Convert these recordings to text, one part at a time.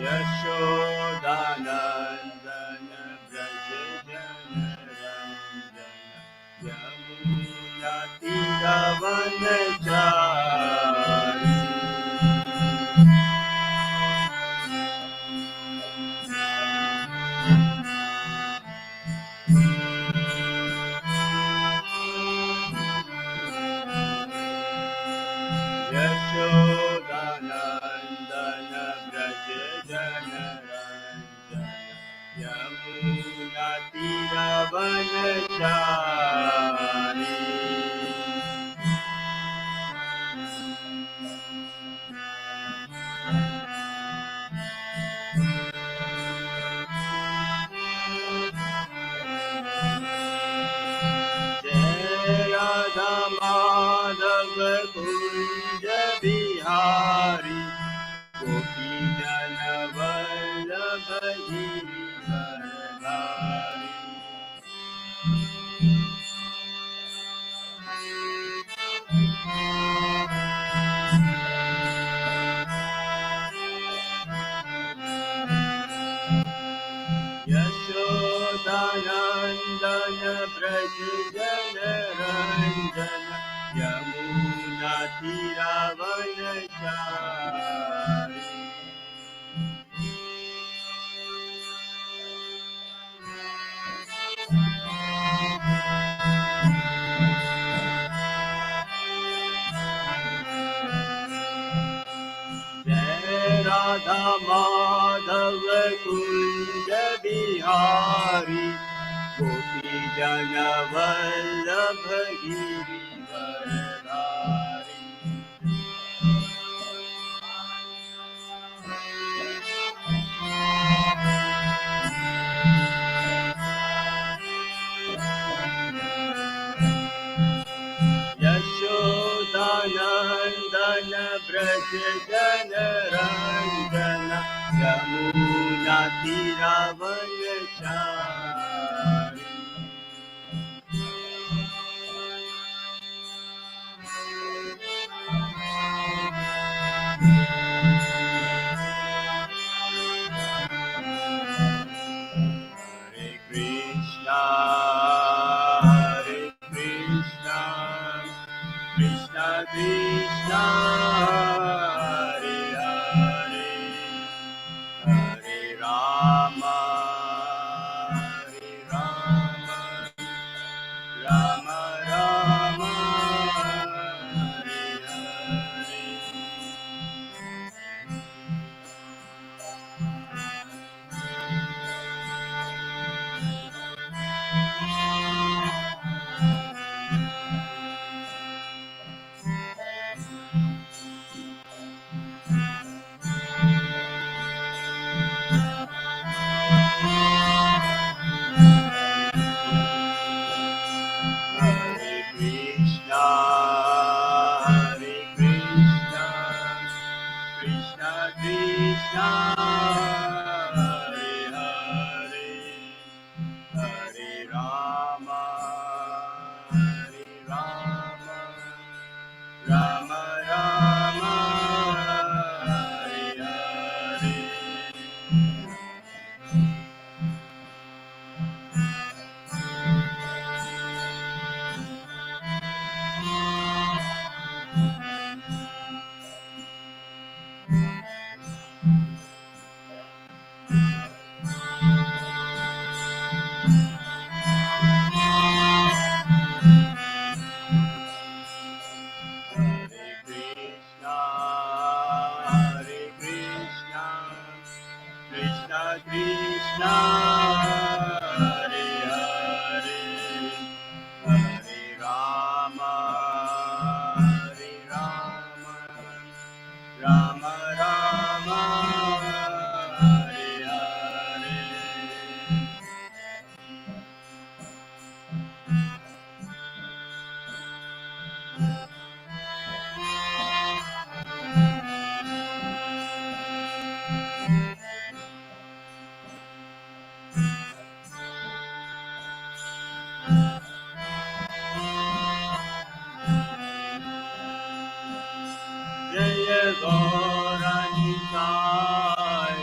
Yashodanandana Braja Janaranjana Yamuna Tiravanachari Yashodanandana Braja Janaranjana Yamuna Tiravanachari Radha Madhava Kunja Bihari Gopi Jana Vallabha Giridharadhari Yashodanandana Braja Janaranjana Yamuna Tiravanachari Radha Madhava Kunja Bihari Gopi Jana Vallabha Giridharadhari Yashodanandana Braja Janaranjana Yamuna Tiravanachari Hare Krishna Hare Krishna Krishna Krishna Hare Hare Hare Rama Hare Rama Rama Rama Hare Hare Hare Krishna, Hare Krishna, Krishna Krishna, Hare Hare, Hare Rama, Hare Rama, Rama Rama, Hare Hare. Krishna Krishna, Hare Hare, Hare Rama, Hare Rama, Rama Rama, Hare Hare. Jaya Gaura Nitai,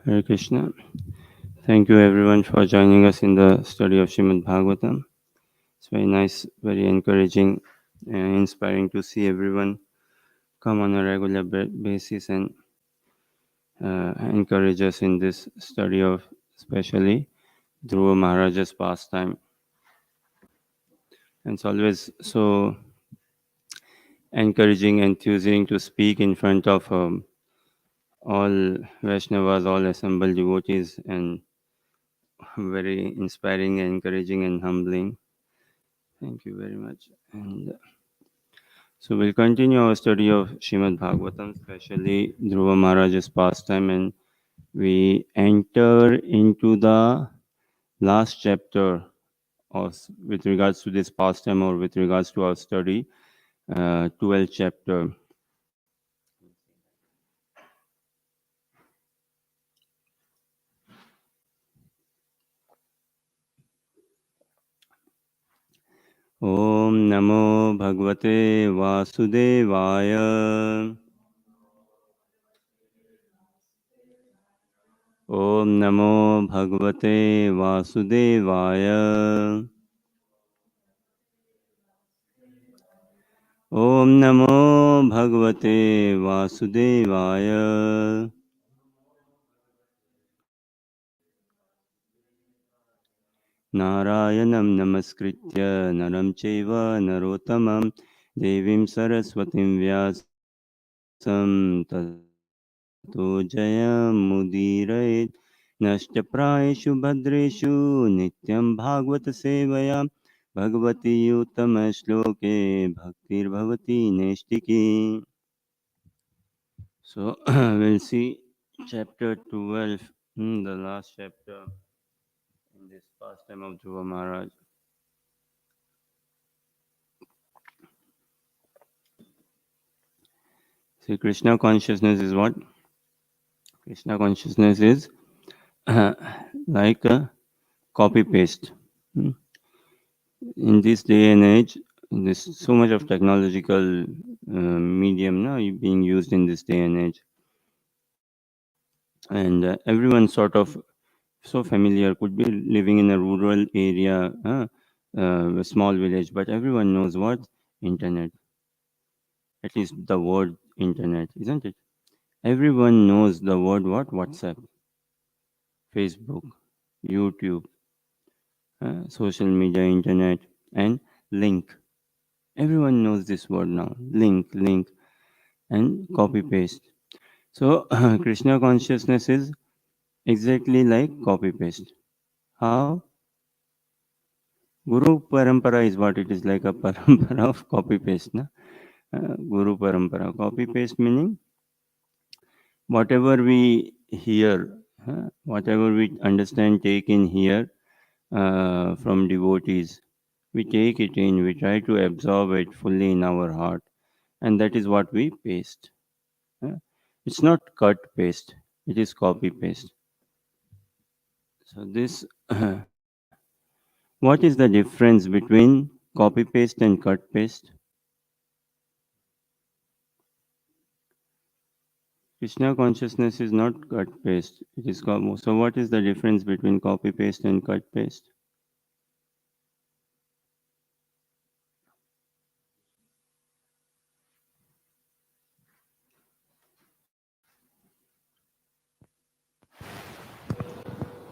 Hare Krishna. Thank you everyone for joining us in the study of Srimad Bhagavatam. It's very nice, very encouraging and inspiring to see everyone come on a regular basis and encourage us in this study of especially Dhruva Maharaja's pastime. And it's always so encouraging, enthusing to speak in front of all Vaishnavas, all assembled devotees, and very inspiring, encouraging, and humbling. Thank you very much. And so we'll continue our study of Srimad Bhagavatam, especially Dhruva Maharaja's pastime, and we enter into the last chapter of, with regards to this pastime or with regards to our study, 12th chapter. Om Namo Bhagavate Vasudevaya. Om Namo Bhagavate Vasudevaya. Om Namo Bhagavate Vasudevaya. Narayanam Namaskritya Naram Chaiva Narottamam Devim Saraswatim Vyasam Tato Jayam Nashtaprayeshu Bhadreshu Nityam Bhagavata Sevaya Bhagavati Uttama Shloke Bhaktir Bhavati Neshtiki. So we'll see chapter 12, the last chapter in this pastime of Dhruva Maharaj. See, Krishna consciousness is what? Krishna consciousness is like a copy paste. In this day and age, there's so much of technological medium now being used in this day and age, and everyone sort of so familiar, could be living in a rural area, a small village, but everyone knows what? Internet. At least the word internet, isn't it? Everyone knows the word what? WhatsApp, Facebook, YouTube, social media, internet, and link. Everyone knows this word now. Link, and copy paste. So Krishna consciousness is exactly like copy paste. How? Guru parampara is what it is, like a parampara of copy paste. Na? Guru parampara. Copy paste meaning whatever we hear, whatever we understand, take in here from devotees, we take it in, we try to absorb it fully in our heart, and that is what we paste. It's not cut paste, it is copy paste. So, this what is the difference between copy paste and cut paste? Krishna consciousness is not cut paste, it is so what is the difference between copy paste and cut paste?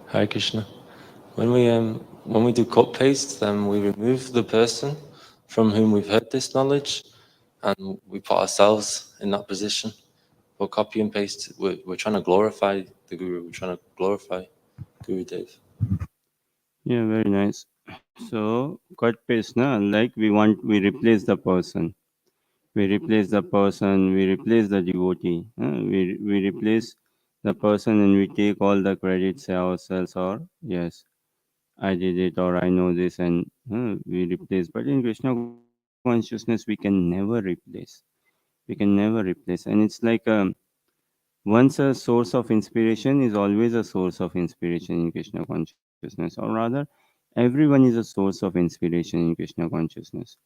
Hare Krishna. When we do cut paste, then we remove the person from whom we've heard this knowledge, and we put ourselves in that position. For copy and paste, we're trying to glorify the Guru. We're trying to glorify Guru Dev. Yeah, very nice. So cut paste, na, like we replace the person. We replace the person, we replace the devotee. We replace the person and we take all the credits ourselves, or yes, I did it, or I know this, and we replace. But in Krishna consciousness, we can never replace. We can never replace. And it's like once a source of inspiration is always a source of inspiration in Krishna consciousness, or rather, everyone is a source of inspiration in Krishna consciousness.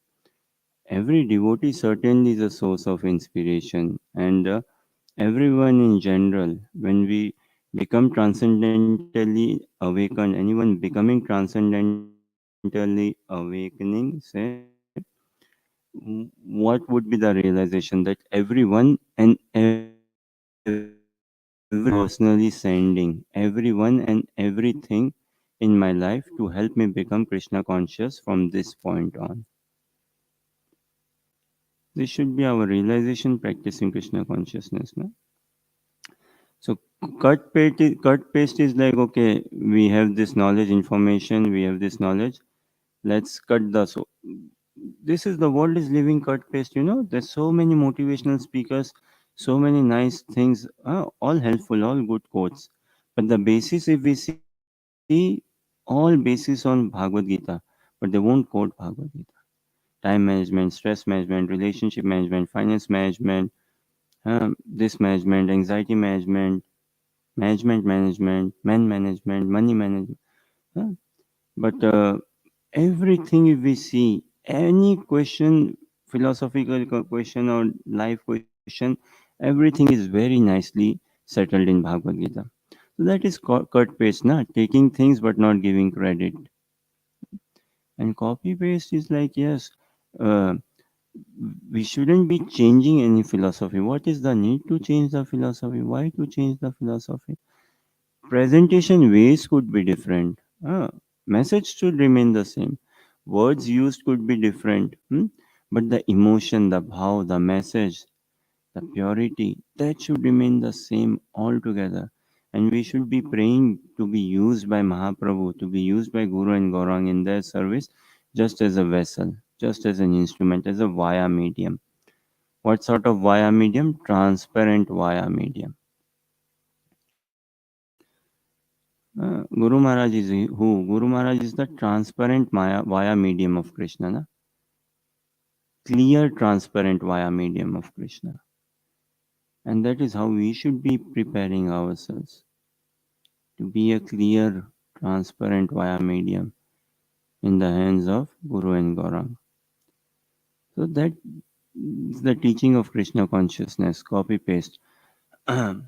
Every devotee certainly is a source of inspiration, and everyone in general. When we become transcendentally awakened. Anyone becoming transcendentally awakening, say, what would be the realization that everyone and everything personally sending everyone and everything in my life to help me become Krishna conscious from this point on. This should be our realization practicing Krishna consciousness. No? So cut paste is like, okay, we have this knowledge, information, we have this knowledge. Let's cut the so. This is the world is living cut paste. There's so many motivational speakers, so many nice things, all helpful, all good quotes. But the basis, if we see, all basis on Bhagavad Gita, but they won't quote Bhagavad Gita. Time management, stress management, relationship management, finance management, this management, anxiety management, man management, money management. Huh? But everything if we see, any question, philosophical question or life question, everything is very nicely settled in Bhagavad Gita. So that is cut paste, na? Taking things but not giving credit. And copy paste is like, yes, uh, we shouldn't be changing any philosophy. What is the need to change the philosophy? Why to change the philosophy? Presentation ways could be different. Message should remain the same. Words used could be different. But the emotion, the bhav, the message, the purity, that should remain the same altogether. And we should be praying to be used by Mahaprabhu, to be used by Guru and Gaurang in their service, just as a vessel, just as an instrument, as a via medium. What sort of via medium? Transparent via medium. Guru Maharaj is who? Guru Maharaj is the transparent via medium of Krishna. Na? Clear, transparent via medium of Krishna. And that is how we should be preparing ourselves to be a clear, transparent via medium in the hands of Guru and Gaurang. So that is the teaching of Krishna consciousness, copy paste. Who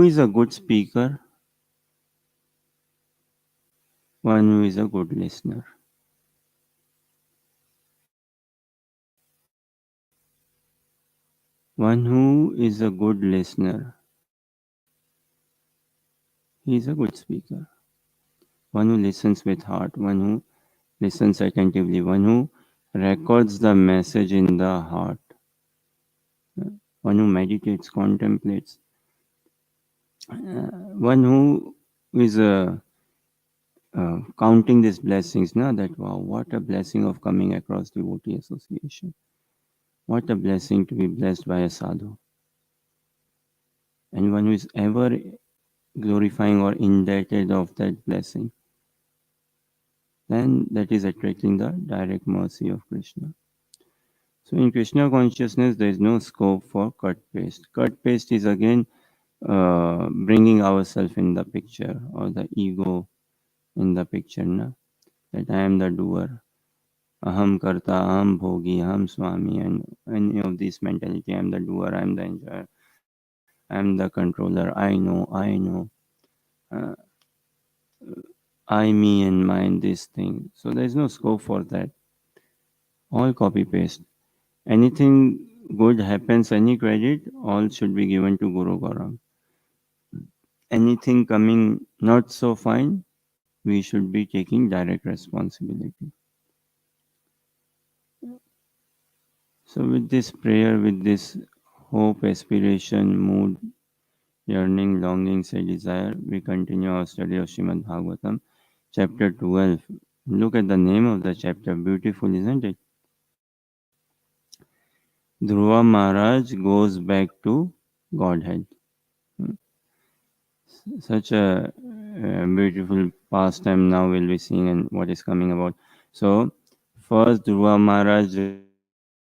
is a good speaker? One who is a good listener. One who is a good listener. He is a good speaker. One who listens with heart. One who listens attentively. One who records the message in the heart. One who meditates, contemplates. One who is counting these blessings. Now that, wow, what a blessing of coming across devotee association. What a blessing to be blessed by a sadhu. And one who is ever glorifying or indebted of that blessing, then that is attracting the direct mercy of Krishna. So in Krishna consciousness, there is no scope for cut paste. Cut paste is again bringing ourselves in the picture or the ego in the picture. Na? That I am the doer. Aham karta, aham bhogi, aham swami, and any of this mentality. I am the doer, I am the enjoyer, I am the controller. I know. Uh, I, me, and mine, this thing. So there is no scope for that. All copy paste. Anything good happens, any credit, all should be given to Guru Gaurang. Anything coming not so fine, we should be taking direct responsibility. So, with this prayer, with this hope, aspiration, mood, yearning, longing, say desire, we continue our study of Srimad Bhagavatam, chapter 12. Look at the name of the chapter, beautiful, isn't it? Dhruva Maharaj goes back to Godhead. Such a beautiful pastime now we'll be seeing and what is coming about. So, first Dhruva Maharaj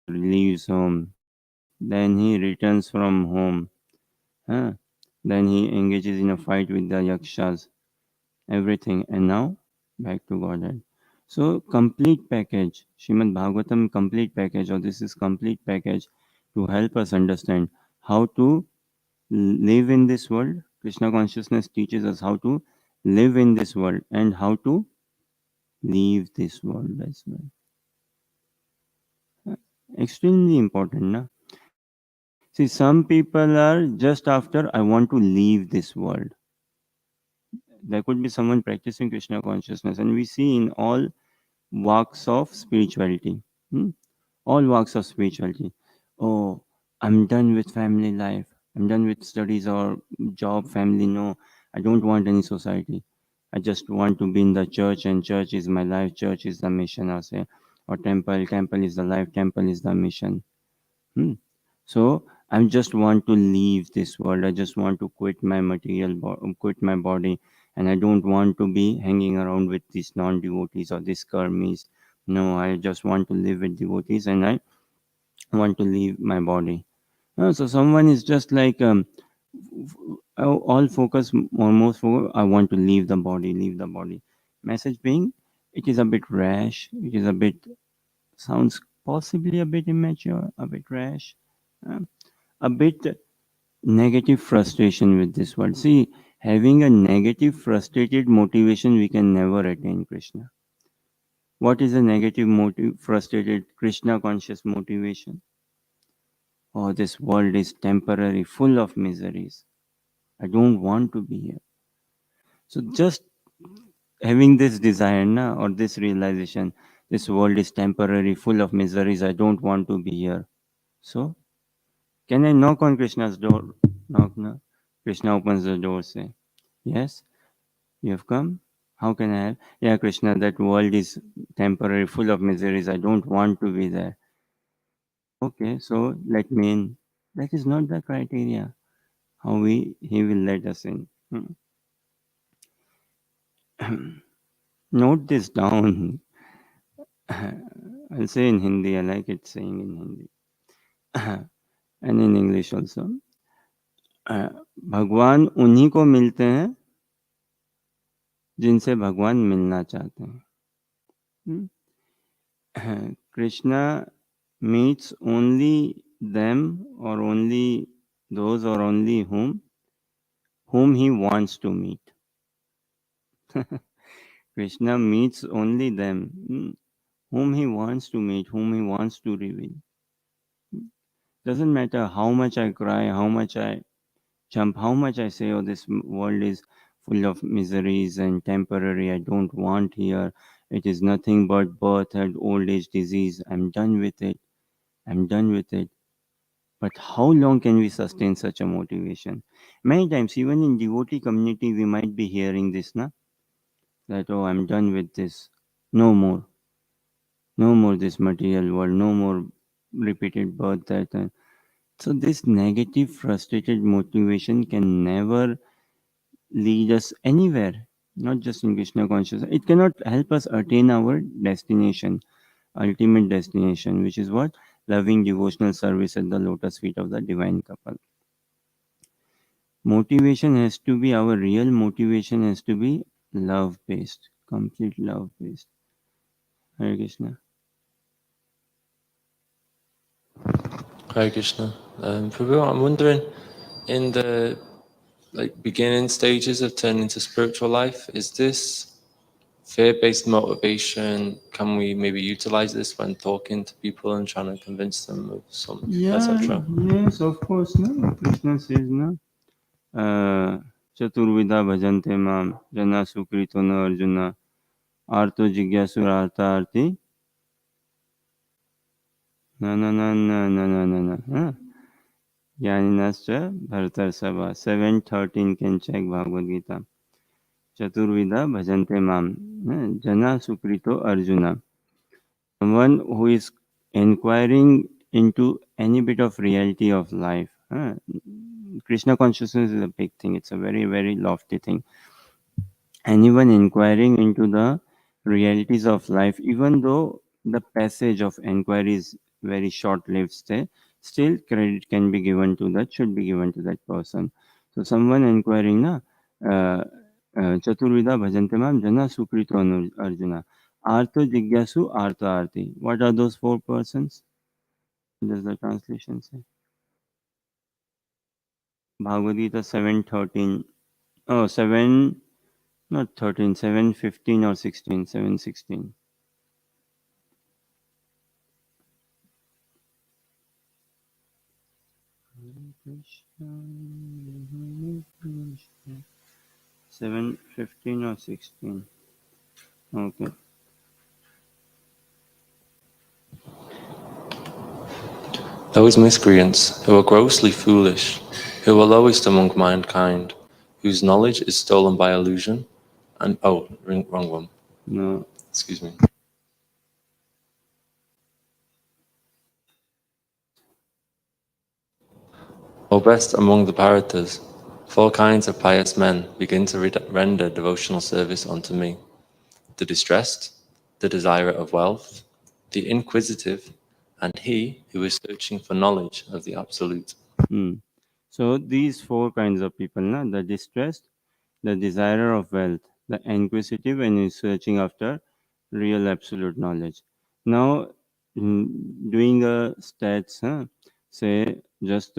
leaves home, then he returns from home, huh? Then he engages in a fight with the yakshas, everything, and now back to Godhead. So, complete package, Shrimad Bhagavatam complete package, or this is complete package to help us understand how to live in this world. Krishna consciousness teaches us how to live in this world and how to leave this world as well. Extremely important, na? See, some people are just after, I want to leave this world. There could be someone practicing Krishna consciousness, and we see in all walks of spirituality. Hmm? All walks of spirituality. Oh, I'm done with family life. I'm done with studies or job, family. No, I don't want any society. I just want to be in the church, and church is my life. Church is the mission, or say, or temple. Temple is the life. Temple is the mission. Hmm. So I just want to leave this world. I just want to quit my quit my body, and I don't want to be hanging around with these non-devotees or these karmis. No, I just want to live with devotees, and I want to leave my body. So someone is just like all focus, almost focus. I want to leave the body, leave the body. Message being, it is a bit rash. It is a bit sounds possibly a bit immature, a bit rash. Um, a bit negative frustration with this world. See, having a negative, frustrated motivation, we can never attain Krishna. What is a negative motive, frustrated, Krishna conscious motivation? Oh, this world is temporary, full of miseries. I don't want to be here. So, just having this desire na, or this realization, this world is temporary, full of miseries. I don't want to be here. So, can I knock on Krishna's door? Knock, knock. Krishna opens the door, say, yes. You have come? How can I help? Yeah, Krishna, that world is temporary, full of miseries. I don't want to be there. Okay, so let me in. That is not the criteria. How he will let us in. Note this down. I'll say in Hindi. I like it saying in Hindi and in English also. भगवान उन्हीं को मिलते हैं जिनसे भगवान मिलना चाहते हैं. Krishna meets only them or only those or only whom he wants to meet. Krishna meets only them whom he wants to meet, whom he wants to reveal. Doesn't matter how much I cry, how much I jump, how much I say, oh, this world is full of miseries and temporary. I don't want here. It is nothing but birth and old age disease. I'm done with it. I'm done with it. But how long can we sustain such a motivation? Many times, even in devotee community, we might be hearing this, na? That, oh, I'm done with this. No more. No more this material world. No more repeated birth, that. So this negative, frustrated motivation can never lead us anywhere. Not just in Krishna consciousness. It cannot help us attain our destination, ultimate destination, which is what? Loving devotional service at the lotus feet of the divine couple. Motivation has to be, our real motivation has to be love based, complete love based. Hare Krishna. Hare Krishna. Prabhu, I'm wondering, in the beginning stages of turning to spiritual life, is this fear-based motivation? Can we maybe utilize this when talking to people and trying to convince them of some, Yeah, etc.? yes, of course. No? Krishna says, no? Uh, Chaturvida bhajante mam, jana sukrito na arjuna, arto jigyasura arti, na na na na na na na na. Huh? Jnaninascha bhartar sabha. 7:13 can check Bhagavad Gita. Chaturvida bhajante mam. Jana sukrito arjuna. Someone who is inquiring into any bit of reality of life. Krishna consciousness is a big thing. It's a very, very lofty thing. Anyone inquiring into the realities of life, even though the passage of inquiry is very short-lived, still credit can be given to that, should be given to that person. So someone inquiring, na, Chaturvida bhajante mam jana sukrito arjuna. Artho jigyasu artha arti. What are those four persons? Does the translation say? Bhagavad Gita 7:13. Oh, 7, not 13, 7:15 or 16, 7:16. Hare Krishna, Hare Krishna. 7:15 or 16. Okay. Those miscreants who are grossly foolish, who are lowest among mankind, whose knowledge is stolen by illusion, and wrong one. No. Excuse me. O best among the Bharatas, 4 kinds of pious men begin to render devotional service unto me: the distressed, the desirer of wealth, the inquisitive, and he who is searching for knowledge of the Absolute. Hmm. So these four kinds of people, na? The distressed, the desirer of wealth, the inquisitive, and is searching after real absolute knowledge. Now, doing a stats, say just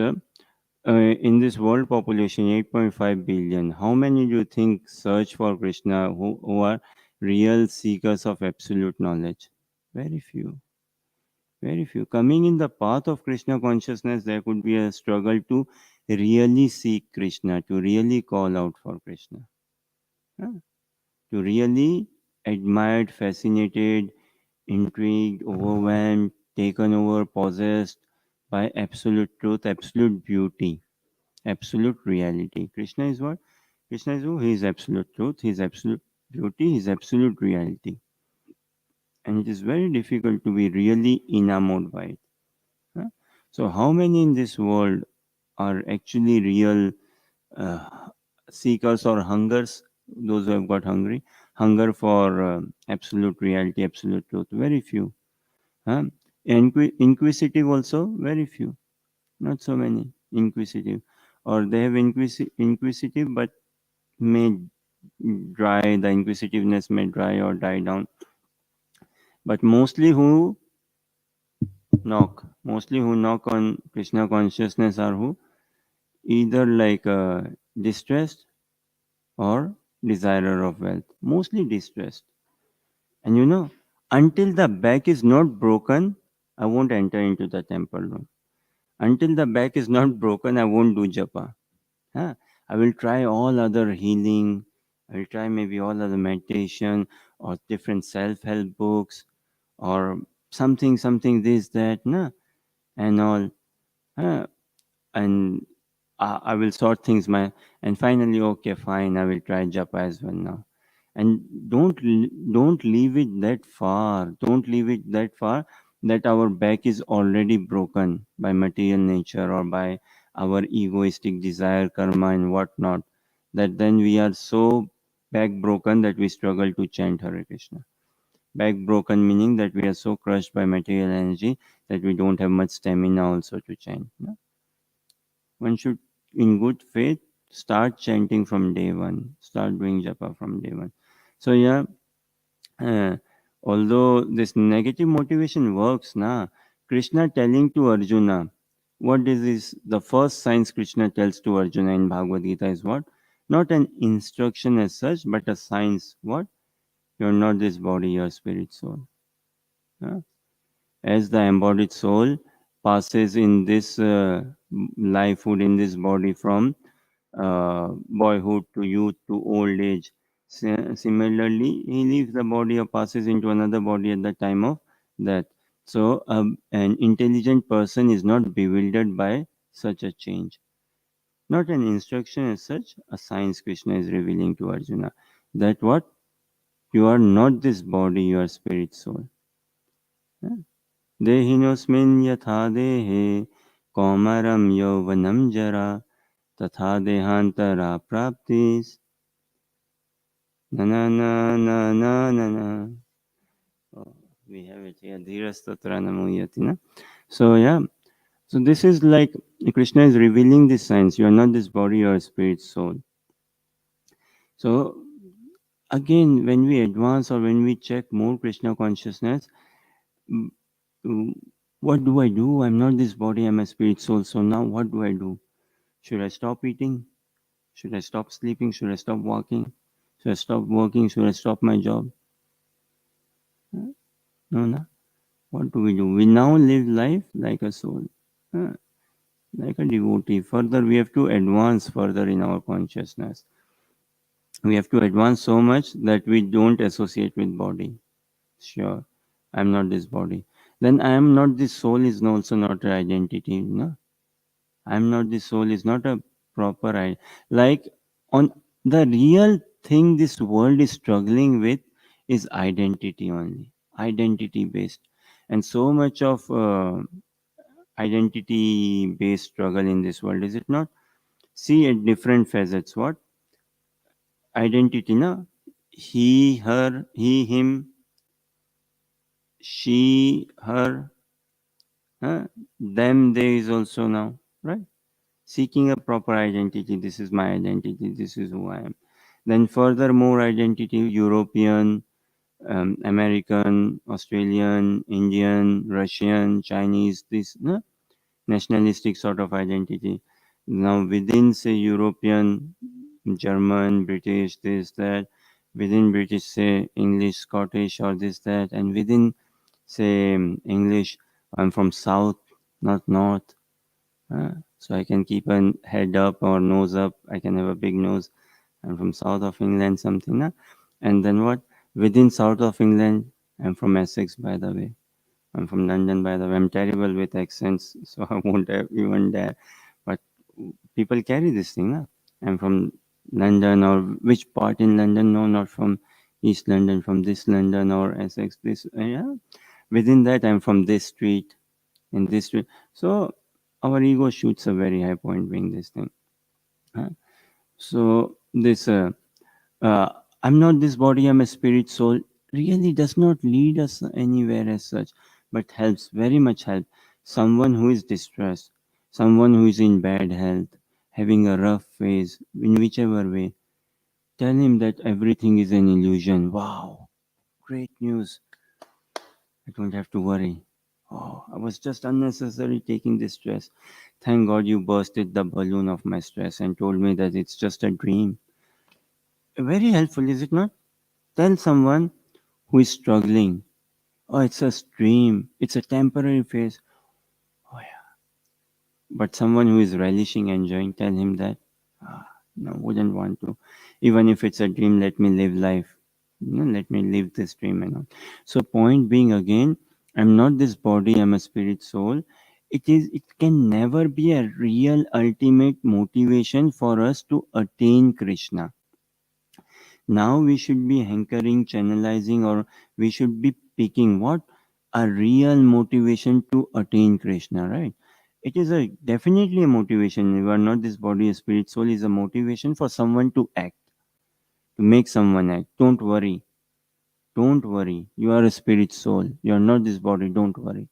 in this world population 8.5 billion, how many do you think search for Krishna who are real seekers of absolute knowledge? Very few. Very few. Coming in the path of Krishna consciousness, there could be a struggle to really seek Krishna, to really call out for Krishna, huh? To really admired, fascinated, intrigued, overwhelmed, taken over, possessed by absolute truth, absolute beauty, absolute reality. Krishna is what? Krishna is who? He is absolute truth, he is absolute beauty, he is absolute reality. And it is very difficult to be really enamored by it. Huh? So, how many in this world are actually real uh, seekers or hungers? Those who have got hunger for absolute reality, absolute truth. Very few. Huh? Inquisitive also, very few. Not so many. Inquisitive, or they have inquisitive, but may dry. The inquisitiveness may dry or die down. But mostly who knock on Krishna consciousness are who either like distressed or desirer of wealth, mostly distressed. And until the back is not broken, I won't enter into the temple room. Until the back is not broken, I won't do japa. Huh? I will try all other healing. I will try maybe all other meditation or different self-help books or something this that, nah, and all. Huh? And I will sort things and finally okay fine I will try japa as well now. And don't leave it that far. Don't leave it that far that our back is already broken by material nature or by our egoistic desire, karma, and whatnot. That then we are so back broken that we struggle to chant Hare Krishna. Back broken meaning that we are so crushed by material energy that we don't have much stamina also to chant. No? One should, in good faith, start chanting from day one. Start doing japa from day one. So yeah, uh, although this negative motivation works, na, Krishna telling to Arjuna, what is this? The first science Krishna tells to Arjuna in Bhagavad Gita is what? Not an instruction as such, but a science. What? You're not this body, you're spirit soul. Huh? As the embodied soul passes in this lifehood in this body from boyhood to youth to old age. Similarly, he leaves the body or passes into another body at the time of death. So, an intelligent person is not bewildered by such a change. Not an instruction as such, a science Krishna is revealing to Arjuna. That what? You are not this body, you are spirit soul. देहिनोऽस्मिन् यथा देहे कौमारं यौवनं जरा तथा देहान्तरा प्राप्तिस् na na na na na na na. Oh, we have it here. Dhirastatra namuyati. Na? So yeah. So this is like Krishna is revealing this science. You are not this body, you are spirit soul. So again, when we advance or when we check more Krishna consciousness, mm, mm, what do I do? I'm not this body, I'm a spirit soul. So now what do I do? Should I stop eating? Should I stop sleeping? Should I stop walking? Should I stop working? Should I stop my job? Huh? No, no. What do? We now live life like a soul, huh? Like a devotee. Further, we have to advance further in our consciousness. We have to advance so much that we don't associate with body. Sure, I'm not this body. Then I am not this soul is also not an identity. No, I'm not the soul is not a proper like on the real thing this world is struggling with is identity only, identity based, and so much of identity based struggle in this world, is it not? See at different facets. What identity? Na, he, her, he, him, she, her, them, they is also now, right? Seeking a proper identity. This is my identity. This is who I am. Then furthermore, identity: European, American, Australian, Indian, Russian, Chinese. This no? Nationalistic sort of identity. Now within say European, German, British, this that. Within British, say English, Scottish, or this that, and within say English, I'm from South, not North. So I can keep a head up or nose up. I can have a big nose. I'm from south of England, something. Na? And then what? Within south of England, I'm from Essex, by the way. I'm from London, by the way. I'm terrible with accents, so I won't have even dare. But people carry this thing. Na? I'm from London, or which part in London? No, not from East London, from this London or Essex. This, yeah. Within that, I'm from this street, in this street. So our ego shoots a very high point being this thing. Huh? So this uh, I'm not this body, I'm a spirit soul, really does not lead us anywhere as such, but helps, very much help. Someone who is distressed, someone who is in bad health, having a rough phase, in whichever way, tell him that everything is an illusion. Wow, great news. I don't have to worry. Oh, I was just unnecessarily taking this stress. Thank God you bursted the balloon of my stress and told me that it's just a dream. Very helpful, is it not? Tell someone who is struggling, oh, it's a dream, it's a temporary phase. Oh, yeah. But someone who is relishing, enjoying, tell him that, ah, no, wouldn't want to. Even if it's a dream, let me live life. Let me live this dream and all. So, point being again, I'm not this body, I'm a spirit soul. It can never be a real ultimate motivation for us to attain Krishna. Now we should be hankering, channelizing, or we should be picking what a real motivation to attain Krishna, right? It is a definitely a motivation. You are not this body, a spirit, soul is a motivation for someone to act, to make someone act. Don't worry. Don't worry. You are a spirit soul. You are not this body. Don't worry.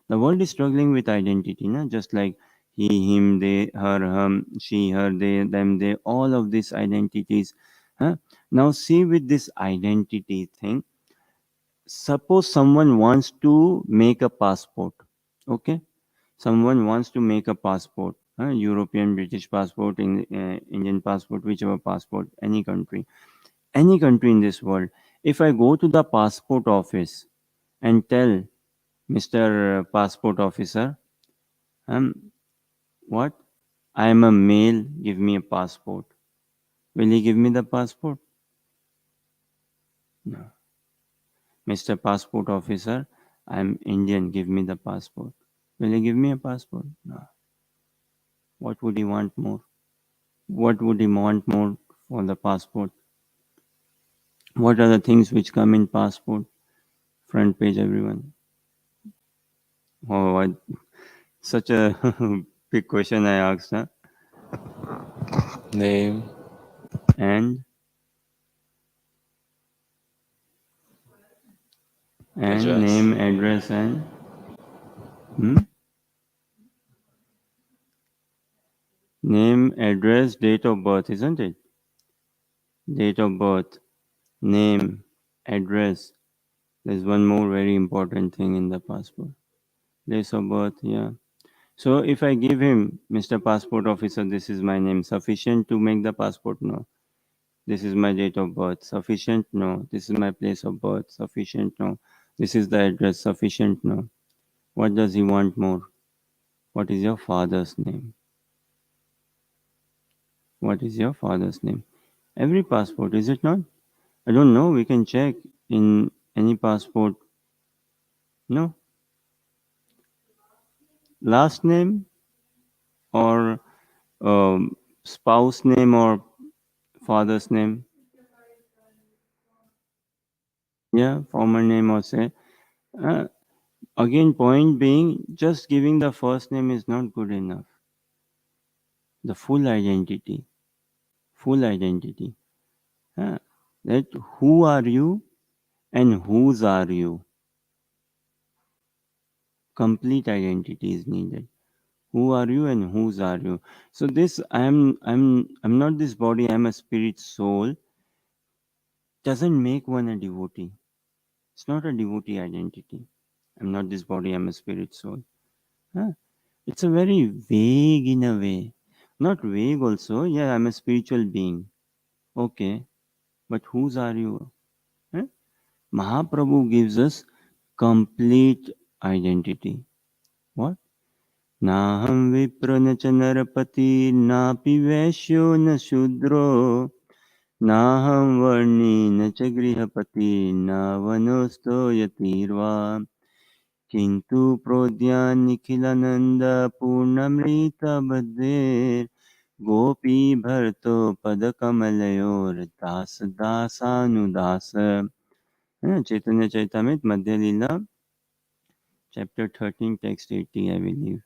The world is struggling with identity, na? Just like he, him, they, her, him, she, her, they, them, they, all of these identities. Huh? Now, see with this identity thing, suppose someone wants to make a passport, okay? Someone wants to make a passport, European, British passport, Indian passport, whichever passport, any country in this world. If I go to the passport office and tell Mr. Passport Officer, um, what? I am a male, give me a passport. Will he give me the passport? No. Mr. Passport Officer, I am Indian, give me the passport. Will he give me a passport? No. What would he want more? What would he want more for the passport? What are the things which come in passport? Front page, everyone. Oh, such a big question I asked, huh? Name, And address. name, address, and hmm? Name, address, date of birth, isn't it? Date of birth, name, address. There's one more very important thing in the passport. Place of birth, yeah. So if I give him, Mr. Passport Officer, this is my name, sufficient to make the passport? No. This is my date of birth, sufficient? No. This is my place of birth, sufficient? No. This is the address, sufficient? No. What does he want more? What is your father's name? What is your father's name? Every passport, is it not? I don't know. We can check in any passport. No. Last name or spouse name or father's name. Yeah, former name or say. Uh, Again, point being, just giving the first name is not good enough. The full identity. Full identity. Uh, that who are you and whose are you? Complete identity is needed. Who are you and whose are you? So this I'm not this body, I'm a spirit soul, doesn't make one a devotee. It's not a devotee identity. I'm not this body, I'm a spirit soul. Huh? It's a very vague in a way. Not vague also, yeah, I'm a spiritual being. Okay, but whose are you? Huh? Mahaprabhu gives us complete identity. What? नाहं विप्र न च नरपति नापि वैश्यो न शूद्रो नाहं वर्णी न च गृहपति न वनोस्तो यतिर्वा किन्तु प्रोद्यान्निखिलानन्दपूर्णमृतबधेर् गोपी भर्तो पदकमलयोर्दास दासानुदास चैतन्य चैतामृत मध्य लीला chapter 13 text 80 I believe.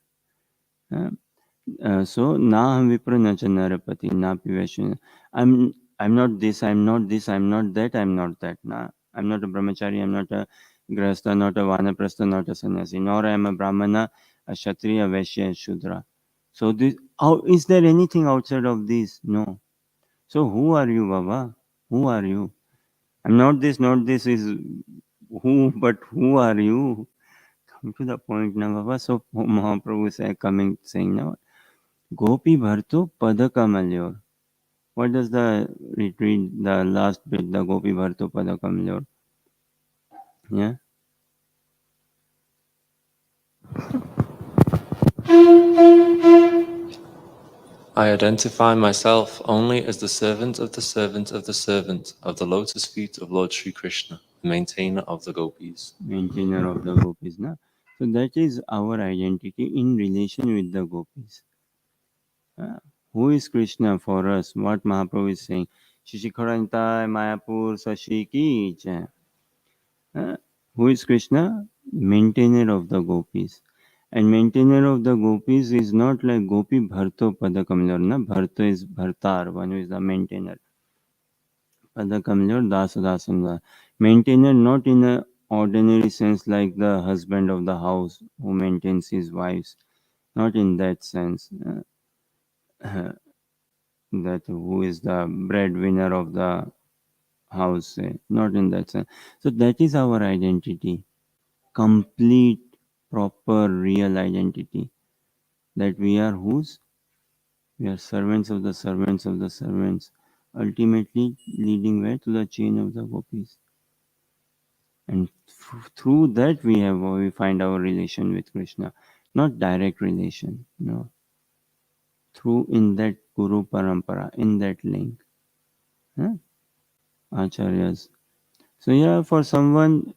Uh, so now Vipra Nacha Narapati Napi Vaishya. I'm not this, I'm not this, I'm not that, I'm not that. Nah, I'm not a brahmachari, I'm not a grahastha, not a vanaprastha, not a sannyasi, nor I am a brahmana, a kshatriya, a vaishya, a shudra. So this, how is there anything outside of this? No. So who are you, Baba? Who are you? I'm not this, not this is who, but who are you? Come to the point now, Baba. So Mahaprabhu is coming saying now. Gopi Bharto Padakamalyor. What does the retreat, the last bit, the Gopi Bharto Padakamalyor? Yeah? I identify myself only as the servant of the servant of the servant of the lotus feet of Lord Sri Krishna, the maintainer of the gopis. Maintainer of the gopis. Na? So that is our identity in relation with the gopis. Uh, who is Krishna for us? What Mahaprabhu is saying? Shishikharantai Mayapur Sashi Ki Jai. Who is Krishna? Maintainer of the gopis. And maintainer of the gopis is not like Gopi Bharto Padakamlar. Na? Bharto is Bhartar, one who is the maintainer. Padakamlar Dasa Dasanga. Maintainer not in a ordinary sense like the husband of the house who maintains his wives. Not in that sense. That who is the breadwinner of the house. Not in that sense. So that is our identity. Complete, proper, real identity. That we are whose? We are servants of the servants of the servants. Ultimately leading where? To the chain of the gopis. And through that we find our relation with Krishna. Not direct relation. No. Through in that Guru Parampara, in that link. Huh? Acharyas. So yeah, for someone,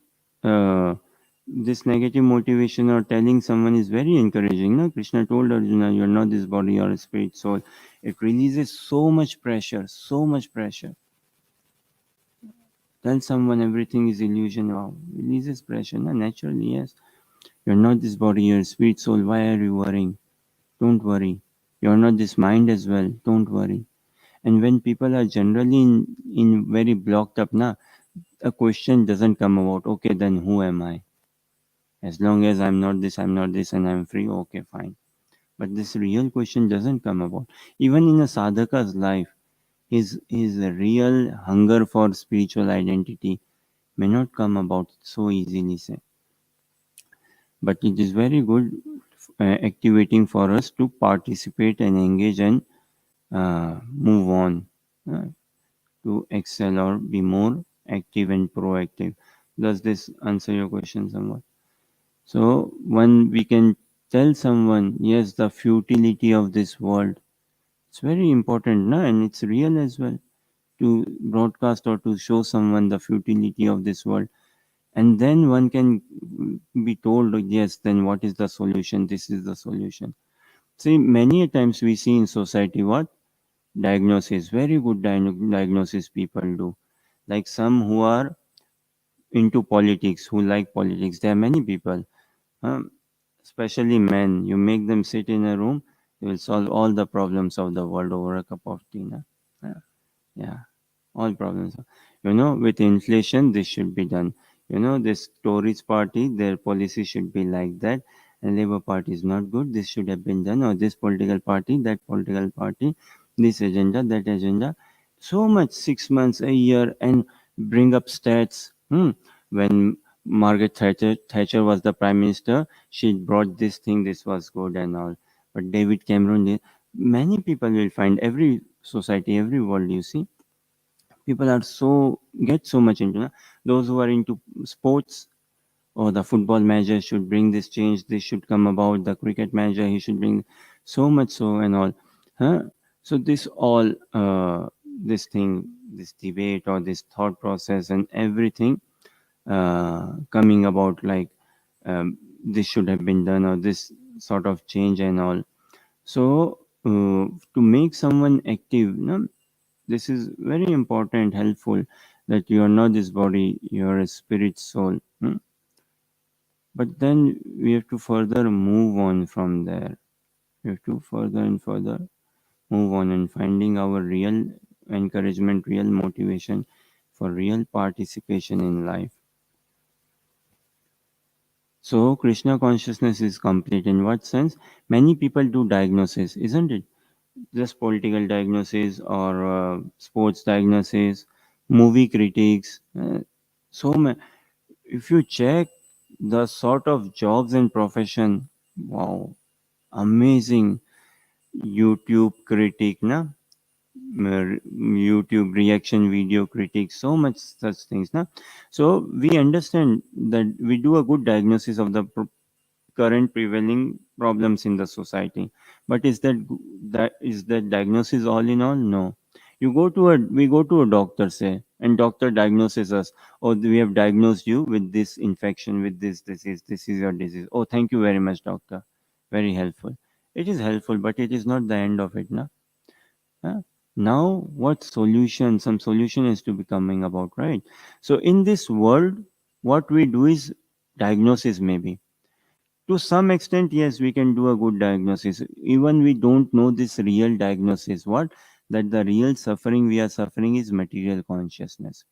this negative motivation or telling someone is very encouraging. No? Krishna told Arjuna, you are not this body, you are a spirit soul. It releases so much pressure, so much pressure. Tell someone everything is illusion. Wow, releases pressure. No? Naturally, yes. You are not this body, you are a spirit soul. Why are you worrying? Don't worry. You are not this mind as well. Don't worry. And when people are generally in very blocked up, na, a question doesn't come about, okay, then who am I? As long as I'm not this, and I'm free, okay, fine. But this real question doesn't come about. Even in a sadhaka's life, his real hunger for spiritual identity may not come about so easily, say. But it is very good activating for us to participate and engage and move on, uh, to excel or be more active and proactive. Does this answer your question somewhat? So when we can tell someone, yes, the futility of this world, it's very important, na? And it's real as well, to broadcast or to show someone the futility of this world. And then one can be told, yes, then what is the solution? This is the solution. See, many a times we see in society what? Diagnosis, very good diagnosis people do. Like some who are into politics, who like politics. There are many people, um, especially men. You make them sit in a room, they will solve all the problems of the world over a cup of tea. Na? Yeah. Yeah, all problems. With inflation, this should be done. This Tories party, their policy should be like that, and Labour Party is not good. This should have been done, or this political party, that political party, this agenda, that agenda. So much, 6 months, a year, and bring up stats. When Margaret Thatcher was the prime minister, she brought this thing. This was good and all. But David Cameron, many people will find every society, every world. You see, people are get so much into those who are into sports, or the football manager should bring this change, this should come about, the cricket manager, he should bring so much, so and all, huh? So this all, this thing, this debate or this thought process and everything, coming about, like, this should have been done, or this sort of change and all. So to make someone active, this is very important, helpful, that you are not this body, you are a spirit soul. But then we have to further move on from there. We have to further and further move on and finding our real encouragement, real motivation for real participation in life. So Krishna consciousness is complete. In what sense? Many people do diagnosis, isn't it? Just political diagnosis, or sports diagnosis, movie critics. If you check the sort of jobs and profession, wow, amazing. YouTube critic, na? YouTube reaction video critic, so much such things, na? So we understand that we do a good diagnosis of the current prevailing problems in the society. But is that diagnosis all in all? No. We go to a doctor, say, and doctor diagnoses us. Oh, we have diagnosed you with this infection, with this disease. This is your disease. Oh, thank you very much, doctor. Very helpful. It is helpful, but it is not the end of it, na? Huh? Now, what solution? Some solution is to be coming about, right? So in this world, what we do is diagnosis, maybe to some extent, yes, we can do a good diagnosis. Even we don't know this real diagnosis. What? That the real suffering we are suffering is material consciousness.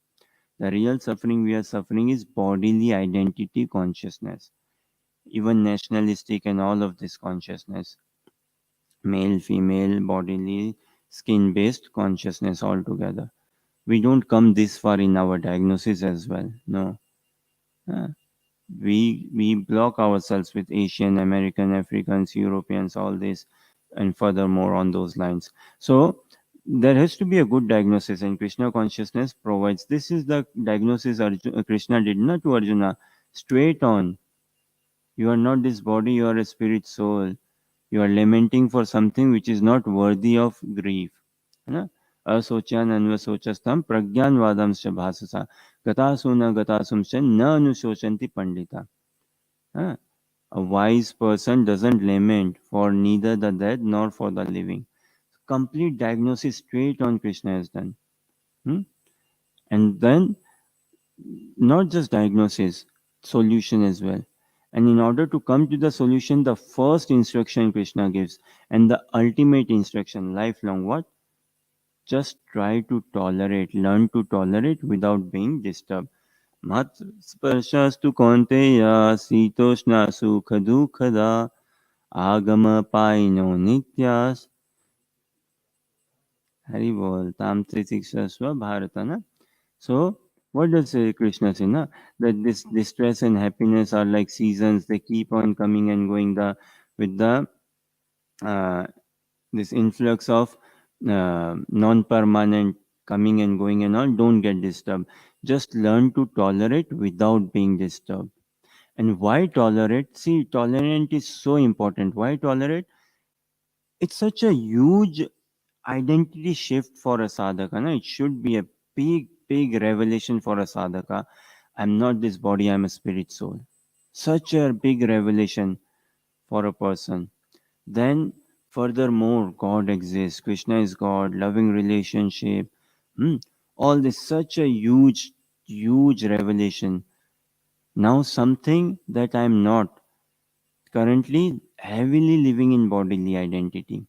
The real suffering we are suffering is bodily identity consciousness. Even nationalistic and all of this consciousness. Male, female, bodily, skin based consciousness altogether. We don't come this far in our diagnosis as well. No. Uh, we block ourselves with Asian, American, Africans, Europeans, all this, and furthermore on those lines. So there has to be a good diagnosis, and Krishna consciousness provides. This is the diagnosis Krishna did not to Arjuna. Straight on, you are not this body, you are a spirit soul. You are lamenting for something which is not worthy of grief. है ना? असोच्यान अन्वसोचस्तम प्रज्ञानवादंश्च भाससा गतासुना गतासुंश्च न अनुशोचन्ति Pandita. Huh? A wise person doesn't lament for neither the dead nor for the living. Complete diagnosis straight on Krishna has done. Hmm? And then not just diagnosis, solution as well. And in order to come to the solution, the first instruction Krishna gives and the ultimate instruction, lifelong, what? Just try to tolerate, learn to tolerate without being disturbed. Mat sparshastu konteya sitoshna sukha dukkada agama paino nityas. Hari bol tam tritikshasva bharatana. So, what does Krishna say? Na? That this distress and happiness are like seasons, they keep on coming and going. The with the uh, this influx of non-permanent coming and going and all, don't get disturbed. Just learn to tolerate without being disturbed. And why tolerate? See, tolerant is so important. Why tolerate? It's such a huge identity shift for a sadhaka. No? It should be a big revelation for a sadhaka. I'm not this body, I'm a spirit soul. Such a big revelation for a person. Then, furthermore, God exists, Krishna is God, loving relationship. Hmm. All this, such a huge revelation. Now, something that I'm not currently heavily living in bodily identity.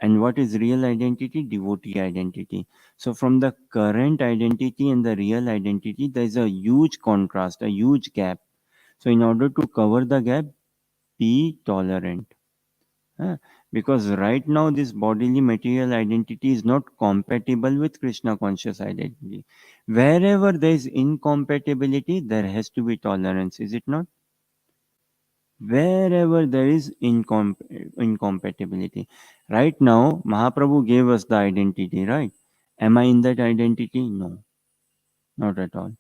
And what is real identity? Devotee identity. So, from the current identity and the real identity, there is a huge contrast, a huge gap. So, in order to cover the gap, be tolerant. Huh? Because right now, this bodily material identity is not compatible with Krishna conscious identity. Wherever there is incompatibility, there has to be tolerance, is it not? Wherever there is incompatibility. Right now, Mahaprabhu gave us the identity, right? Am I in that identity? No, not at all.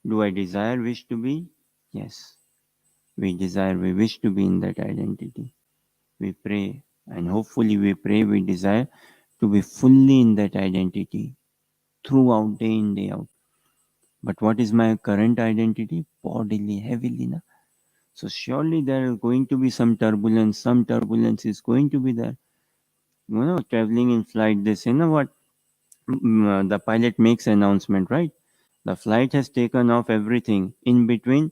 Do I desire, wish to be? Yes. We desire, we wish to be in that identity. We pray, and hopefully we pray, we desire to be fully in that identity throughout, day in, day out. But what is my current identity? Bodily, heavily. Na? So surely there is going to be some turbulence. Some turbulence is going to be there. Traveling in flight, they say, what? The pilot makes announcement, right? The flight has taken off everything. In between,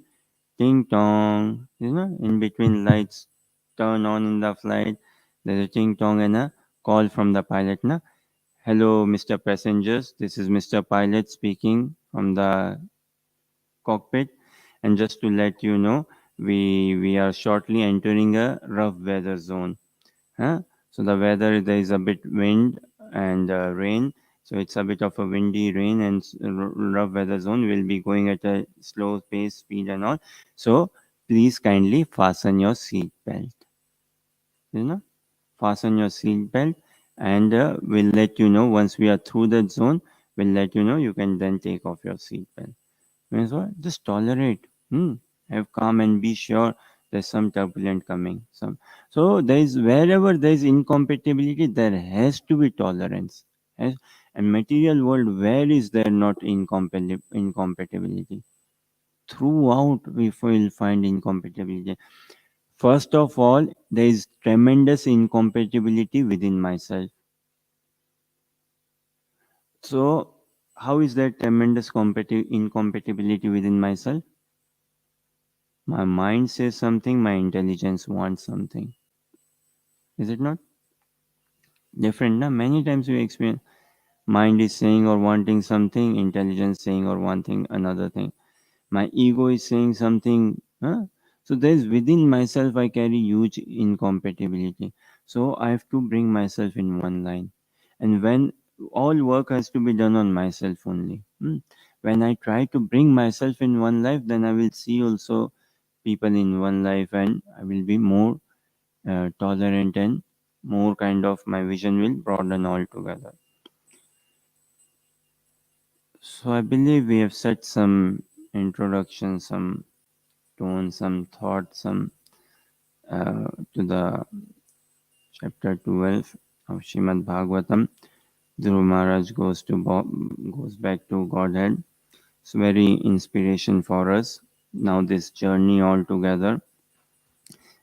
ting tong, in between lights turn on in the flight. There's a ting tong and a call from the pilot. Na? Hello, Mr. Passengers. This is Mr. Pilot speaking from the cockpit. And just to let you know, we are shortly entering a rough weather zone. Huh? So the weather, there is a bit wind and rain. So it's a bit of a windy rain and rough weather zone. Will be going at a slow pace, speed and all. So please kindly fasten your seat belt. You know, fasten your seat belt, and we'll let you know once we are through that zone. We'll let you know. You can then take off your seat belt. Means what? Just tolerate. Have calm and be sure there's some turbulent coming. So there is, wherever there is incompatibility, there has to be tolerance. Yes? And material world, where is there not incompatibility? Throughout we will find incompatibility. First of all, there is tremendous incompatibility within myself. So how is there tremendous incompatibility within myself? My mind says something, my intelligence wants something. Is it not? Different, na? Many times we experience mind is saying or wanting something, intelligence saying or wanting another thing. My ego is saying something. Huh? So there's within myself I carry huge incompatibility. So I have to bring myself in one line. And when all work has to be done on myself only. When I try to bring myself in one life, then I will see also people in one life and I will be more tolerant and more kind of my vision will broaden altogether. So I believe we have set some introduction, some tone, some thought, some to the chapter 12 of Srimad Bhagavatam. Dhruva Maharaj goes back to Godhead. It's very inspiration for us. Now this journey all together,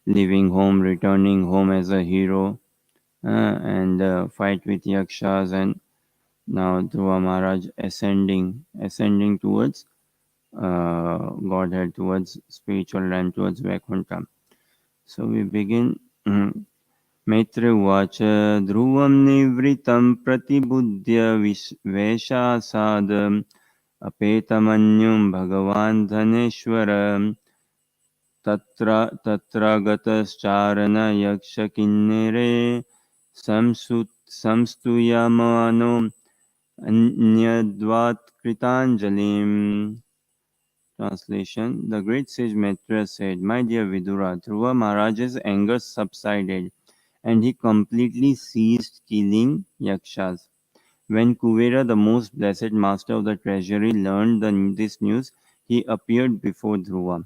leaving home, returning home as a hero, and fight with yakshas, and now Dhruva Maharaj ascending towards Godhead, towards spiritual land, towards Vaikuntha. So we begin. Maitri Uvacha Dhruvam Nivritam Pratibudhya Veshasadam Apetamanyum Bhagavan Dhaneshwaram Tatragatascharana Yakshakinnere Samstuyamano Anyadvat Kritanjalim. Translation: The great sage Maitreya said, "My dear Vidura, Dhruva Maharaj's anger subsided and he completely ceased killing yakshas. When Kuvera, the most blessed master of the treasury, learned this news, he appeared before Dhruva.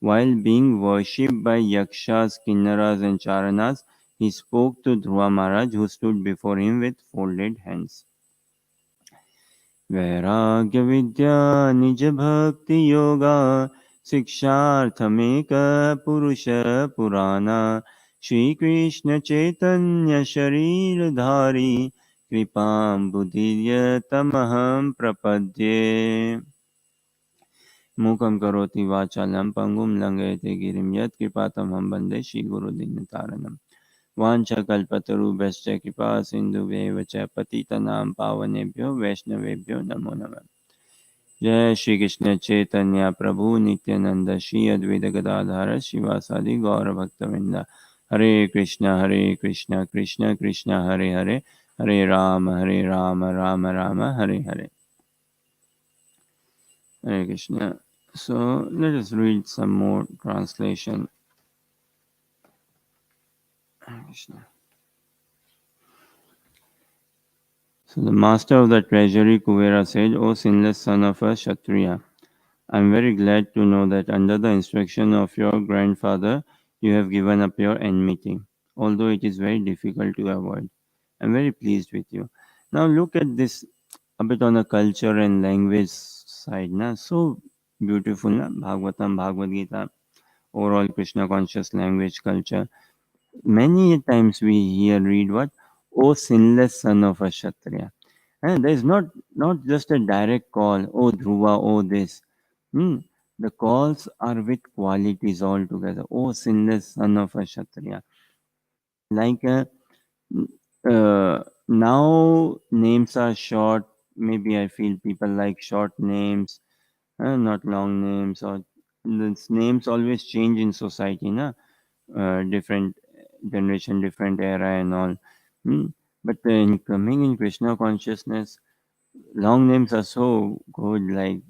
While being worshipped by yakshas, kinnaras, and charanas, he spoke to Dhruva Maharaj, who stood before him with folded hands. वैराग्य विद्या निज भक्ति योगा शिक्षार्थमेक पुरुष पुराना श्री कृष्ण चैतन्य शरीरधारी कृपां बुद्धिर्यतमहं प्रपद्ये मूकं करोति वाचालं पंगुं लंघयते गिरिं यत्कृपातमहं वन्दे श्रीगुरुदीनतारणम् वाञ्छकल्पतरुभ्यश्च कृपा सिन्धुभ्येव च पतितनां पावनेभ्यो वैष्णवेभ्यो नमो नमः। जय श्री कृष्ण चैतन्य प्रभु नित्यानंद श्री अद्वैत गदाधर शिवासादि गौर भक्तवृंद। हरे कृष्ण कृष्ण कृष्ण हरे हरे, हरे Ram Ram Ram Hare Hare. Hare Krishna. So let us read some more translation. Hare Krishna. So the master of the treasury Kuvera said, "O sinless son of a Kshatriya, I am very glad to know that under the instruction of your grandfather, you have given up your enmity, although it is very difficult to avoid. I am very pleased with you." Now look at this a bit on the culture and language side. Na? So beautiful, na? Bhagavatam, Bhagavad Gita, overall Krishna conscious language culture. Many times we hear, read what? "O sinless son of a Kshatriya." And there is not just a direct call, "Oh Dhruva, oh this." Hmm. The calls are with qualities altogether. "Oh sinless son of a Kshatriya." Like now names are short. Maybe I feel people like short names, not long names. Or these names always change in society, na? Different generation, different era, and all. Hmm. But in coming in Krishna consciousness, long names are so good. Like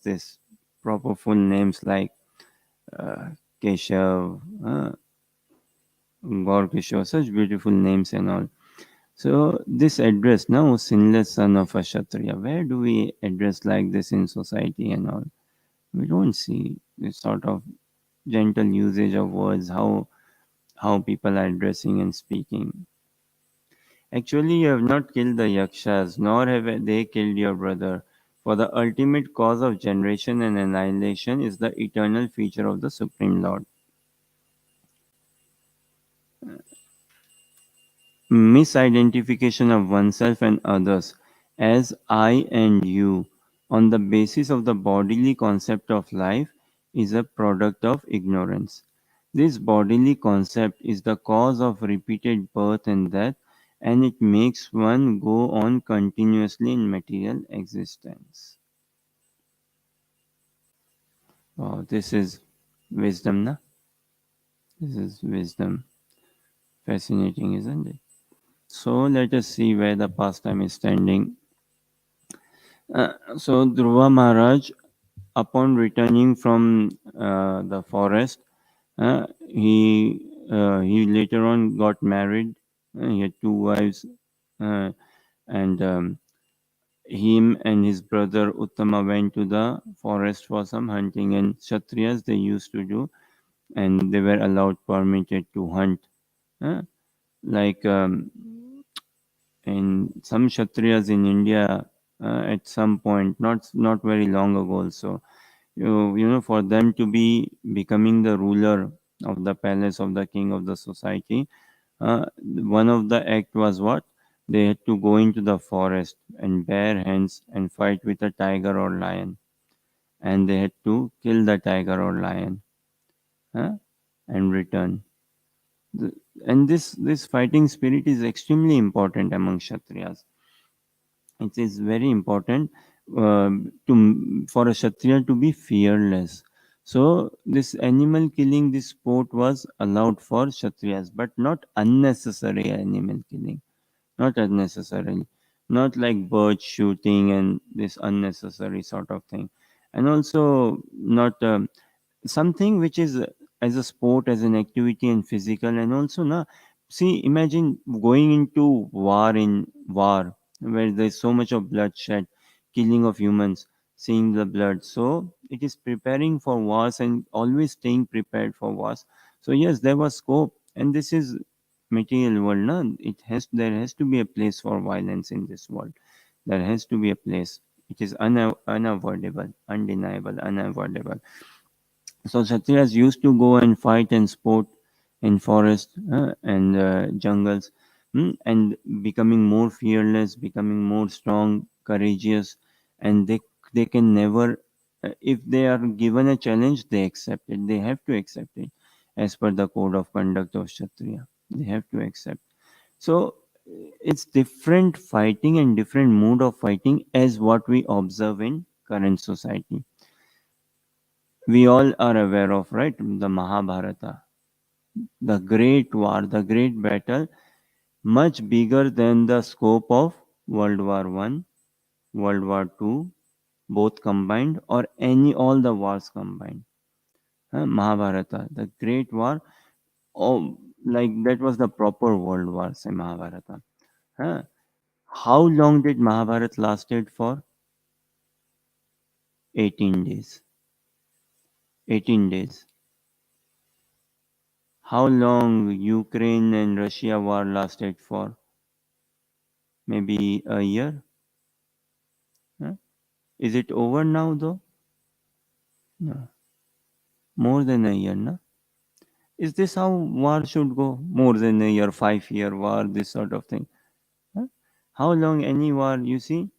this proper full names like uh, Keshav, Gaur Kishore, such beautiful names and all. So this address now, sinless son of a Kshatriya, where do we address like this in society and all? We don't see this sort of gentle usage of words, how people are addressing and speaking. Actually, you have not killed the yakshas, nor have they killed your brother. For the ultimate cause of generation and annihilation is the eternal feature of the Supreme Lord. Misidentification of oneself and others as I and you on the basis of the bodily concept of life is a product of ignorance. This bodily concept is the cause of repeated birth and death, and it makes one go on continuously in material existence. Wow, this is wisdom, na? This is wisdom. Fascinating, isn't it? So let us see where the pastime is standing. So Dhruva Maharaj, upon returning from the forest, he later on got married. He had two wives, uh, and him and his brother Uttama went to the forest for some hunting. And Kshatriyas they used to do, and they were allowed permitted to hunt. Uh, like in some Kshatriyas in India, at some point, not very long ago, also for them to be becoming the ruler of the palace of the king of the society, one of the act was what they had to go into the forest and bare hands and fight with a tiger or lion, and they had to kill the tiger or lion, uh, and return. The- and this fighting spirit is extremely important among kshatriyas. It is very important for a Kshatriya to be fearless. So this animal killing, this sport was allowed for Kshatriyas, but not unnecessary animal killing. Not unnecessarily. Not like bird shooting and this unnecessary sort of thing. and also not something which is as a sport, as an activity and physical. And also na, see, imagine going into war where there's so much of bloodshed, killing of humans, seeing the blood. So it is preparing for wars and always staying prepared for wars. So yes, there was scope, and this is material world na. There has to be a place for violence in this world. There has to be a place. It is unavoidable, undeniable, unavoidable. So Kshatriyas used to go and fight and sport in forest and jungles, and becoming more fearless, becoming more strong, courageous, and they can never, if they are given a challenge, they accept it. They have to accept it as per the code of conduct of Kshatriya. They have to accept. So it's different fighting and different mood of fighting as what we observe in current society. We all are aware of, right? The Mahabharata, the great war, the great battle, much bigger than the scope of World War One, World War Two, both combined, or any all the wars combined. Mahabharata, the great war. Oh, like that was the proper world war, say Mahabharata. Huh? How long did Mahabharata lasted for? 18 days. 18 days. How long Ukraine and Russia war lasted for? Maybe a year. Huh? Is it over now though? No, more than a year, no? Is this how war should go? More than a year, 5 year war, this sort of thing. Huh? How long any war? You see,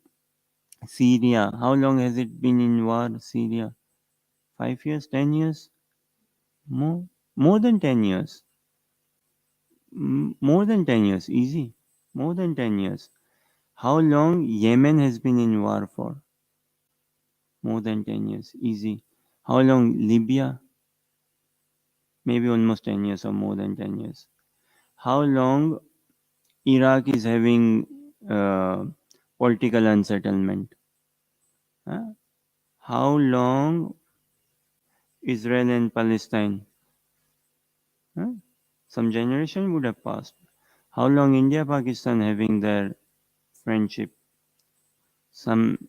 Syria. How long has it been in war? Syria, 5 years, 10 years, more than 10 years, more than 10 years, easy, more than 10 years. How long Yemen has been in war for? More than 10 years, easy. How long Libya? Maybe almost 10 years or more than 10 years. How long Iraq is having uh, political unsettlement? Huh? How long Israel and Palestine? Huh? Some generation would have passed. How long India Pakistan having their friendship? Some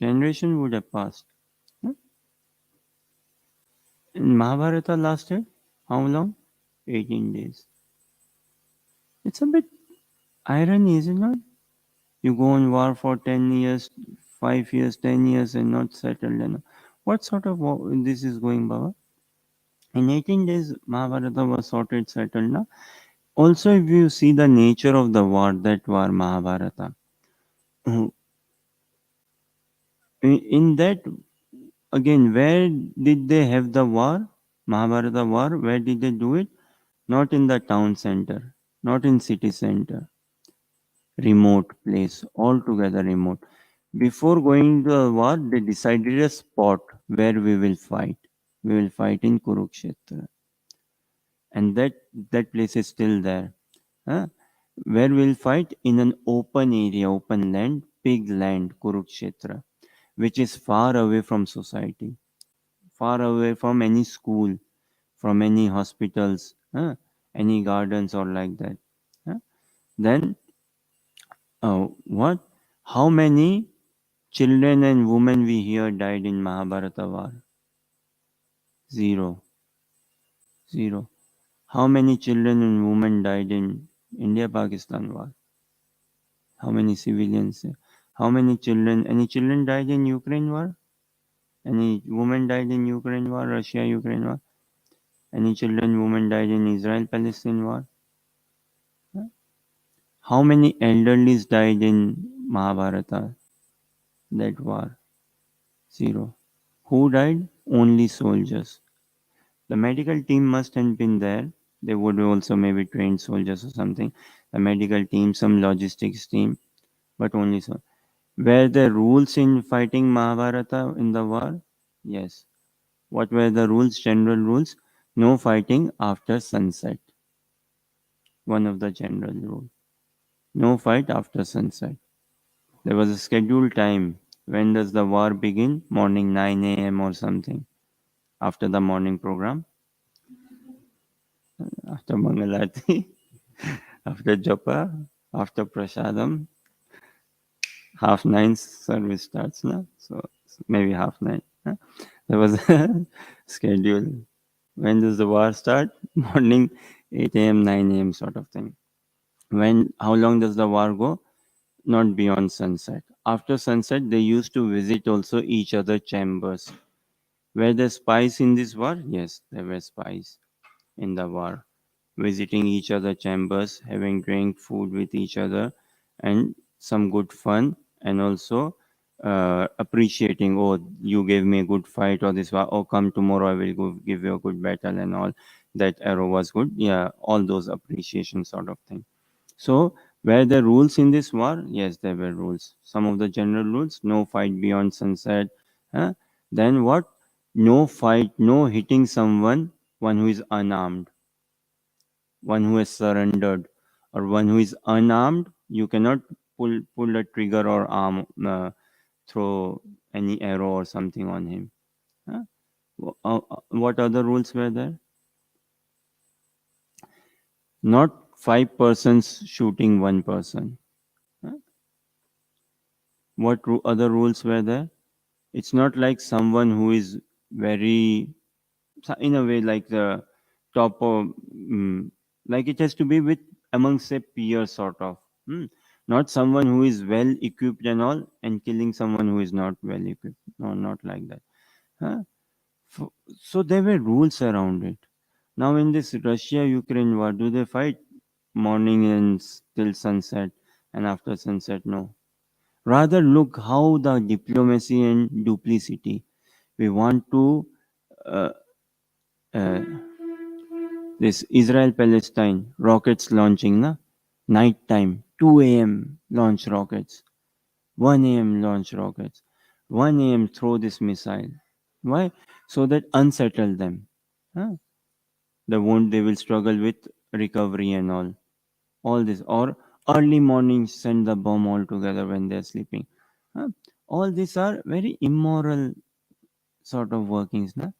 generation would have passed. Huh? And Mahabharata lasted how long? 18 days. It's a bit irony, is it not? You go on war for 10 years, 5 years, 10 years, and not settled. And what sort of war this is going, Baba? In 18 days, Mahabharata was sorted, settled. Na? Also, if you see the nature of the war, that war, Mahabharata, in that, again, where did they have the war? Mahabharata war, where did they do it? Not in the town center, not in city center, remote place, altogether remote. Before going to the war, they decided a spot where we will fight. We will fight in Kurukshetra, and that place is still there. Huh? Where we'll fight in an open area, open land, big land, Kurukshetra, which is far away from society, far away from any school, from any hospitals, any gardens or like that. Huh? Then, what? How many children and women we hear died in Mahabharata war? Zero. Zero. How many children and women died in India-Pakistan war? How many civilians? How many children? Any children died in Ukraine war? Any woman died in Ukraine war, Russia-Ukraine war? Any children, women died in Israel-Palestine war? How many elderlies died in Mahabharata, that war? Zero. Who died? Only soldiers. The medical team must have been there. They would also maybe trained soldiers or something. The medical team, some logistics team, but only so. Were there rules in fighting Mahabharata in the war? Yes. What were the rules, general rules? No fighting after sunset. One of the general rules. No fight after sunset. There was a scheduled time When does the war begin? Morning 9 a.m. or something. After the morning program, after Mangalarti, after Japa, after Prasadam, half nine service starts now. So maybe half nine. Huh? There was a schedule. When does the war start? Morning 8 a.m., 9 a.m. sort of thing. How long does the war go? Not beyond sunset. After sunset, they used to visit also each other chambers. Were there spies in this war? Yes, there were spies in the war, visiting each other chambers, having drink, food with each other, and some good fun, and also appreciating. Oh, you gave me a good fight, or this. Oh, come tomorrow, I will go give you a good battle and all. That arrow was good. Yeah, all those appreciation sort of thing. So, were there rules in this war? Yes, there were rules. Some of the general rules: no fight beyond sunset. Huh? Then what? No fight, no hitting someone, one who is unarmed, one who has surrendered, or one who is unarmed. You cannot pull a trigger or throw any arrow or something on him. Huh? What other rules were there? Not five persons shooting one person. Huh? What other rules were there? It's not like someone who is very, in a way, like the top of, like it has to be with amongst say peers sort of. Hmm. Not someone who is well equipped and all and killing someone who is not well equipped. No, not like that. Huh? So there were rules around it. Now in this Russia-Ukraine war, do they fight morning and till sunset, and after sunset? No. Rather, look how the diplomacy and duplicity. We want to uh, uh, this Israel Palestine rockets launching, na? Night time, 2 a.m. launch rockets, 1 a.m. launch rockets, 1 a.m. throw this missile. Why? So that unsettle them. Huh? They will struggle with recovery and all this. Or early morning send the bomb all together when they're sleeping. Huh? All these are very immoral sort of workings, na?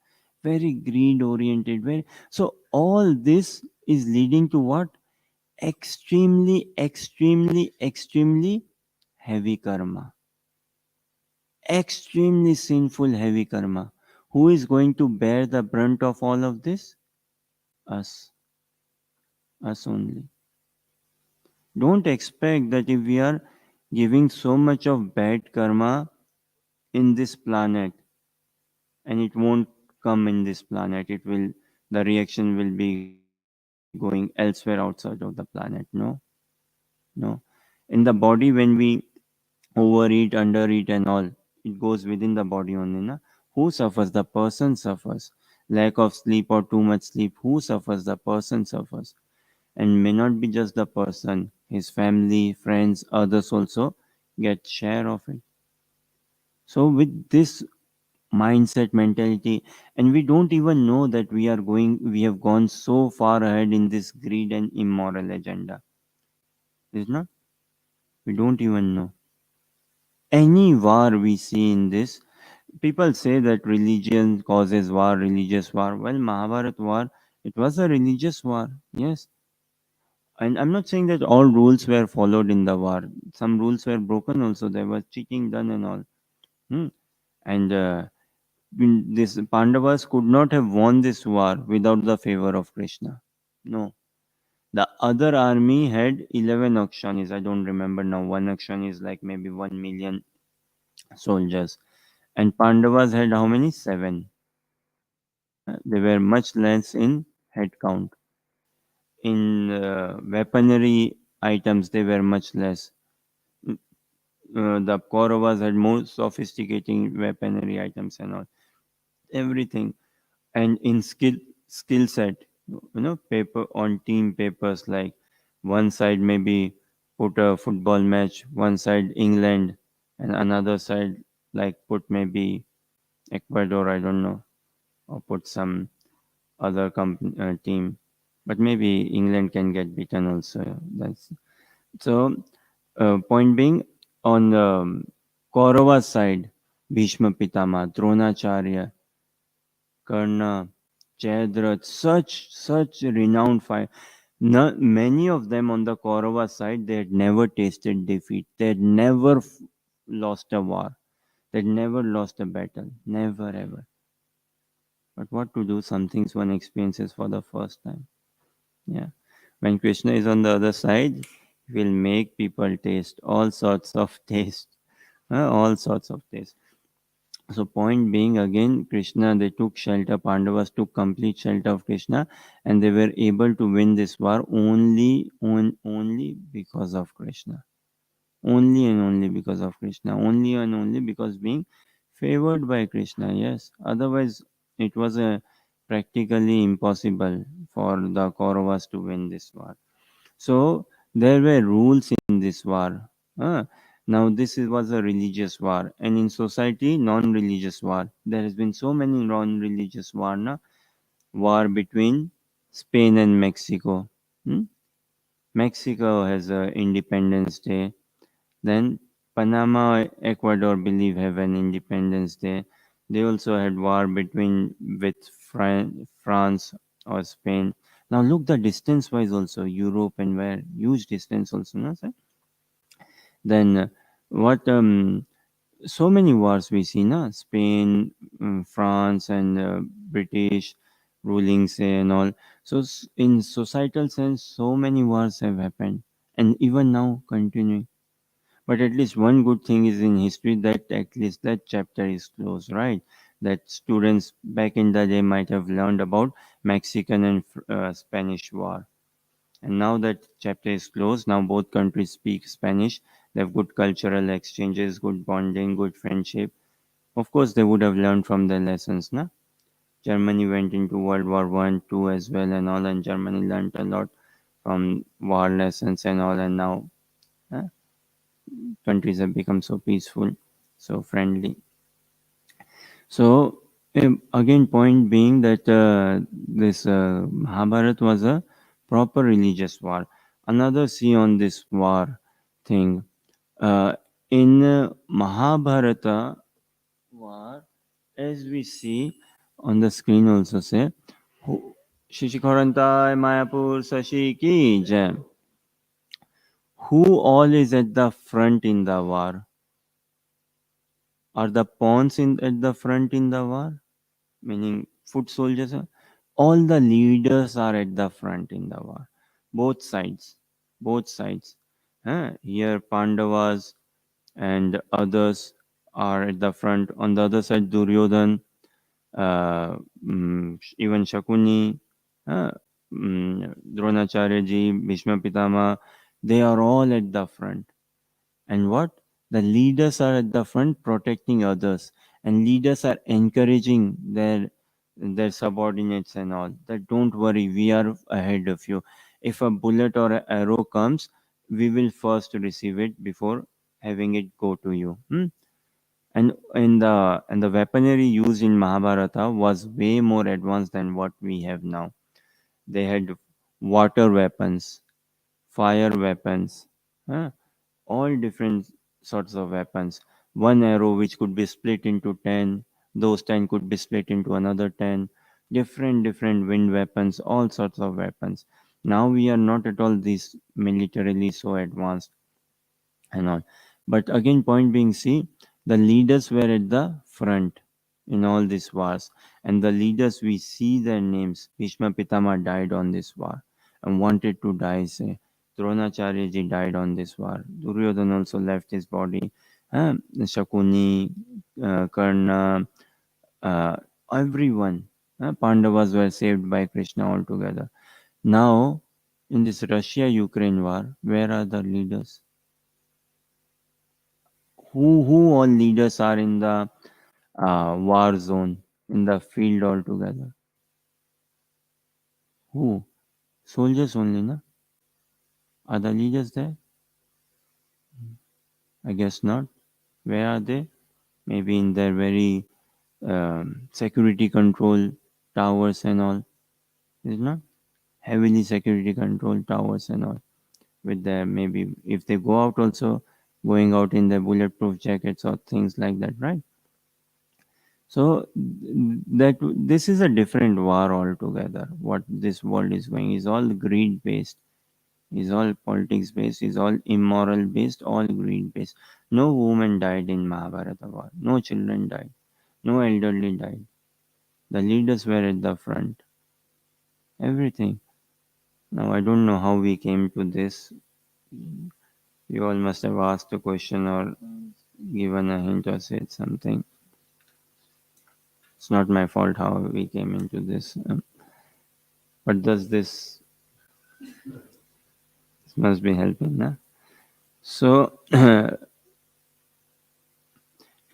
Very greed oriented. Very so all this is leading to what? Extremely, extremely, extremely heavy karma. Extremely sinful heavy karma. Who is going to bear the brunt of all of this? Us. Us only. Don't expect that if we are giving so much of bad karma in this planet and it won't come in this planet, it will the reaction will be going elsewhere outside of the planet. No, no. In the body, when we overeat, undereat, and all, it goes within the body only. Na? Who suffers? The person suffers. Lack of sleep or too much sleep. Who suffers? The person suffers. And may not be just the person, his family, friends, others also get share of it. So with this mindset mentality, and we don't even know that we have gone so far ahead in this greed and immoral agenda. Is not? We don't even know. Any war we see in this, people say that religion causes war, religious war. Well, Mahabharat war, it was a religious war, yes. And I'm not saying that all rules were followed in the war. Some rules were broken also. There was cheating done and all. Hmm. And this Pandavas could not have won this war without the favor of Krishna. No. The other army had 11 Akshanis. I don't remember now. One Akshani is like maybe 1 million soldiers. And Pandavas had how many? Seven. They were much less in head count. In weaponry items, they were much less. The Kauravas had more sophisticated weaponry items and all. Everything. And in skill set, paper on team papers, like one side maybe put a football match, one side England, and another side like put maybe Ecuador, I don't know, or put some other team, but maybe England can get beaten also. That's so. Point being, on Kaurava side, Bhishma Pitama, Dronacharya, Karna, Jayadratha, such renowned fight. Many of them on the Kaurava side, they had never tasted defeat. They had never lost a war. They had never lost a battle. Never ever. But what to do? Some things one experiences for the first time. Yeah. When Krishna is on the other side, he will make people taste all sorts of taste. All sorts of taste. So point being again, Krishna, they took shelter, Pandavas took complete shelter of Krishna, and they were able to win this war only because of Krishna. Only and only because of Krishna. Only and only because being favored by Krishna. Yes. Otherwise, it was a practically impossible for the Kauravas to win this war. So there were rules in this war. Uh, Now was a religious war, and in society, non-religious war. There has been so many non-religious war. Na? War between Spain and Mexico. Hmm? Mexico has a Independence Day. Then Panama, Ecuador believe have an Independence Day. They also had war between with France or Spain. Now look the distance wise also Europe and where huge distance also, no sir? Then what so many wars we see, na? Spain, France, and British ruling say and all. So in societal sense, so many wars have happened, and even now continuing. But at least one good thing is in history that at least that chapter is closed, right? That students back in the day might have learned about Mexican and Spanish war. And now that chapter is closed, now both countries speak Spanish. They have good cultural exchanges, good bonding, good friendship. Of course, they would have learned from their lessons, na? Germany went into World War One, Two as well, and all, and Germany learned a lot from war lessons and all, and now uh, countries have become so peaceful, so friendly. So again, point being that this Mahabharata was a proper religious war. Another see on this war thing uh, in Mahabharata war, as we see on the screen also say, Shishikorantai Mayapur Sashi ki jai. Who all is at the front in the war? Are the pawns at the front in the war? Meaning foot soldiers, all the leaders are at the front in the war, both sides, both sides. Here Pandavas and others are at the front. On the other side, Duryodhan, even Shakuni, uh, Dronacharya ji, Bhishma Pitama, they are all at the front. And what? The leaders are at the front protecting others, and leaders are encouraging their subordinates and all. That don't worry, we are ahead of you. If a bullet or an arrow comes, we will first receive it before having it go to you. And the weaponry used in Mahabharata was way more advanced than what we have now. They had water weapons, fire weapons, huh? All different sorts of weapons. One arrow which could be split into 10, those 10 could be split into another 10. Different wind weapons, all sorts of weapons. Now we are not at all this militarily so advanced and all. But again, point being, see, the leaders were at the front in all these wars, and the leaders we see their names. Bhishma Pitama died on this war and wanted to die. Say, Dronacharya ji died on this war. Duryodhana also left his body. Shakuni, Karna, uh, everyone. Pandavas were saved by Krishna altogether. Now, in this Russia-Ukraine war, where are the leaders? Who all leaders are in the war zone in the field altogether? Who? Soldiers only, na? Are the leaders there? I guess not. Where are they? Maybe in their very security control towers and all. Is not heavily security control towers and all. With their maybe if they go out also, going out in their bulletproof jackets or things like that, right? So that this is a different war altogether. What this world is going is all greed based, is all politics based, is all immoral based, all greed based. No woman died in Mahabharata war. No children died. No elderly died. The leaders were at the front. Everything. Now I don't know how we came to this. You all must have asked a question or given a hint or said something. It's not my fault how we came into this. But does this must be helping, na? So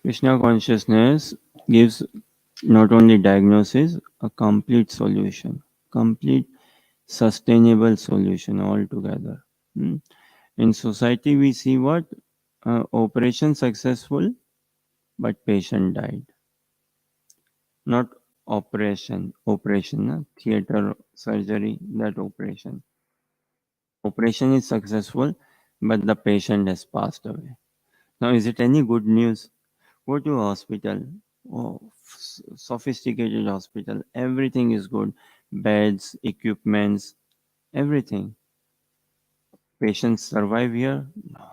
Krishna consciousness gives not only diagnosis, a complete solution, complete sustainable solution altogether. Hmm. In society, we see what operation successful, but patient died. Not operation, na? Theater surgery, that operation. Operation is successful, but the patient has passed away. Now, is it any good news? Go to a hospital, oh, sophisticated hospital, everything is good, beds, equipments, everything. Patients survive here. No.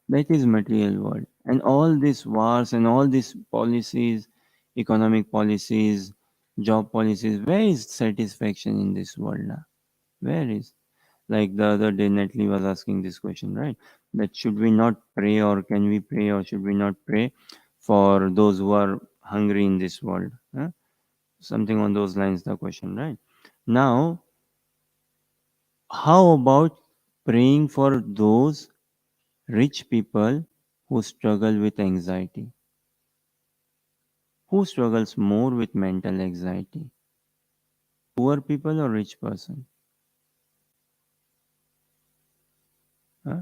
That is material world, and all these wars and all these policies, economic policies, job policies. Where is satisfaction in this world now? Where is, like the other day, Natalie was asking this question, right? That should we not pray, or can we pray, or should we not pray for those who are hungry in this world? Huh? Something on those lines, the question, right? Now, how about praying for those rich people who struggle with anxiety? Who struggles more with mental anxiety? Poor people or rich person? Huh?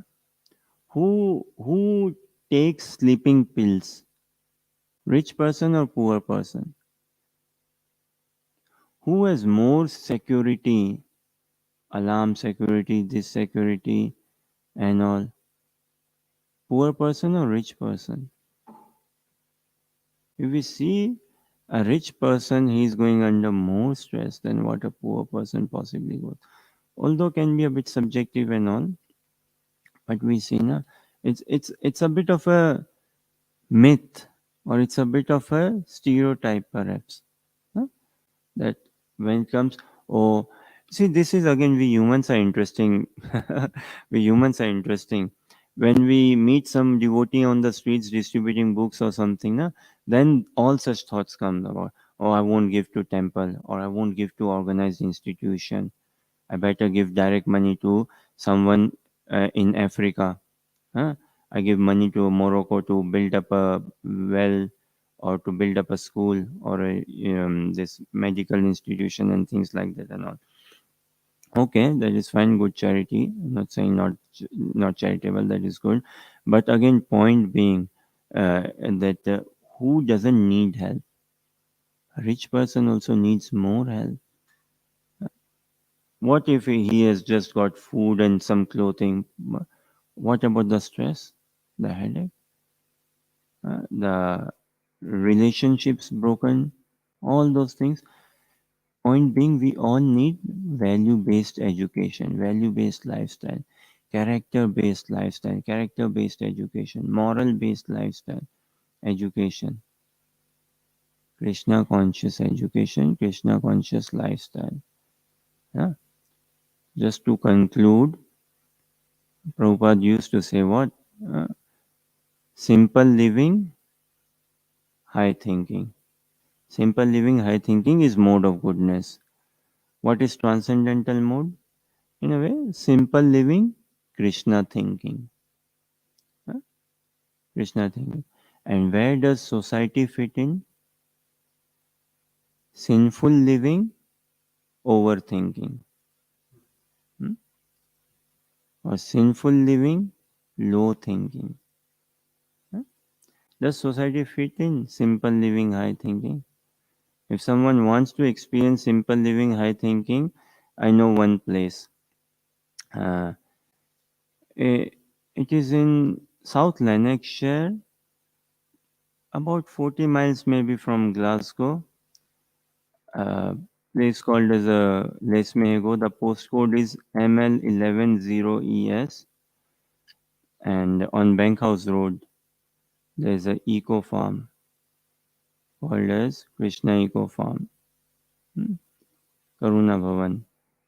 Who takes sleeping pills? Rich person or poor person? Who has more security, alarm security, this security, and all? Poor person or rich person? If we see a rich person, he is going under more stress than what a poor person possibly goes. Although can be a bit subjective and all, but we see na, it's a bit of a myth, or it's a bit of a stereotype perhaps. Huh? That when it comes, oh, see, this is again, we humans are interesting. We humans are interesting. When we meet some devotee on the streets distributing books or something, na, then all such thoughts come about, oh, I won't give to temple, or I won't give to organized institution, I better give direct money to someone in Africa. Huh? I give money to Morocco to build up a well, or to build up a school, or this medical institution and things like that and all. Okay, that is fine, good charity. I'm not saying not charitable. That is good, but again, point being that who doesn't need help? A rich person also needs more help. What if he has just got food and some clothing? What about the stress, the headache, the relationships broken, all those things? Point being, we all need value based education, value based lifestyle, character based education, moral based lifestyle education, Krishna conscious education, Krishna conscious lifestyle. Yeah. Just to conclude, Prabhupada used to say what? Uh, Simple living, high thinking. Simple living, high thinking is mode of goodness. What is transcendental mode? In a way, simple living, Krishna thinking. Huh? Krishna thinking. And where does society fit in? Sinful living, overthinking. Hmm? Or sinful living, low thinking. Huh? Does society fit in simple living, high thinking? If someone wants to experience simple living, high thinking, I know one place. Uh, Eh, it is in South Lanarkshire, about 40 miles maybe from Glasgow. Uh, Place called as Les Mego. The postcode is ML110ES, and on Bankhouse Road there is a eco farm called as Krishna Eco Farm, hmm, Karuna Bhavan,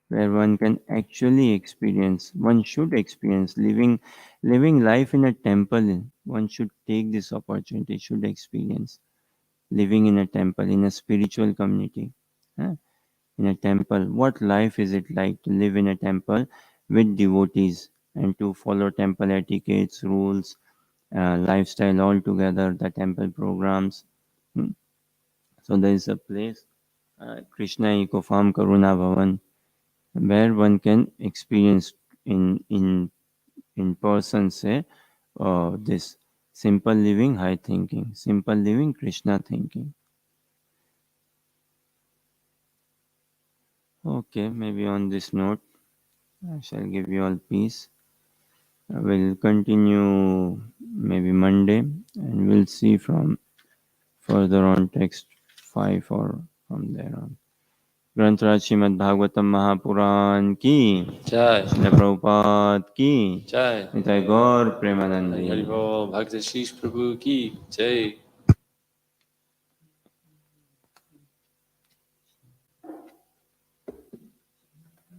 where one can actually experience, one should experience living life in a temple. One should take this opportunity, should experience living in a temple, in a spiritual community. Huh? In a temple, what life is it like to live in a temple with devotees and to follow temple etiquettes, rules, lifestyle altogether, the temple programs. Hmm. So there is a place, Krishna Eco Farm Karuna Bhavan, where one can experience in person, say, this simple living, high thinking, simple living, Krishna thinking. Okay, maybe on this note, I shall give you all peace. We'll continue maybe Monday, and we'll see from further on text 5 or from there on. ग्रंथराज Shrimad Bhagavatam Mahapuran की, Jai. Srila Prabhupada की, Jai. Nitai गौर Premanandi. Hari Bol, Bhakti Shish Prabhu ki Jai.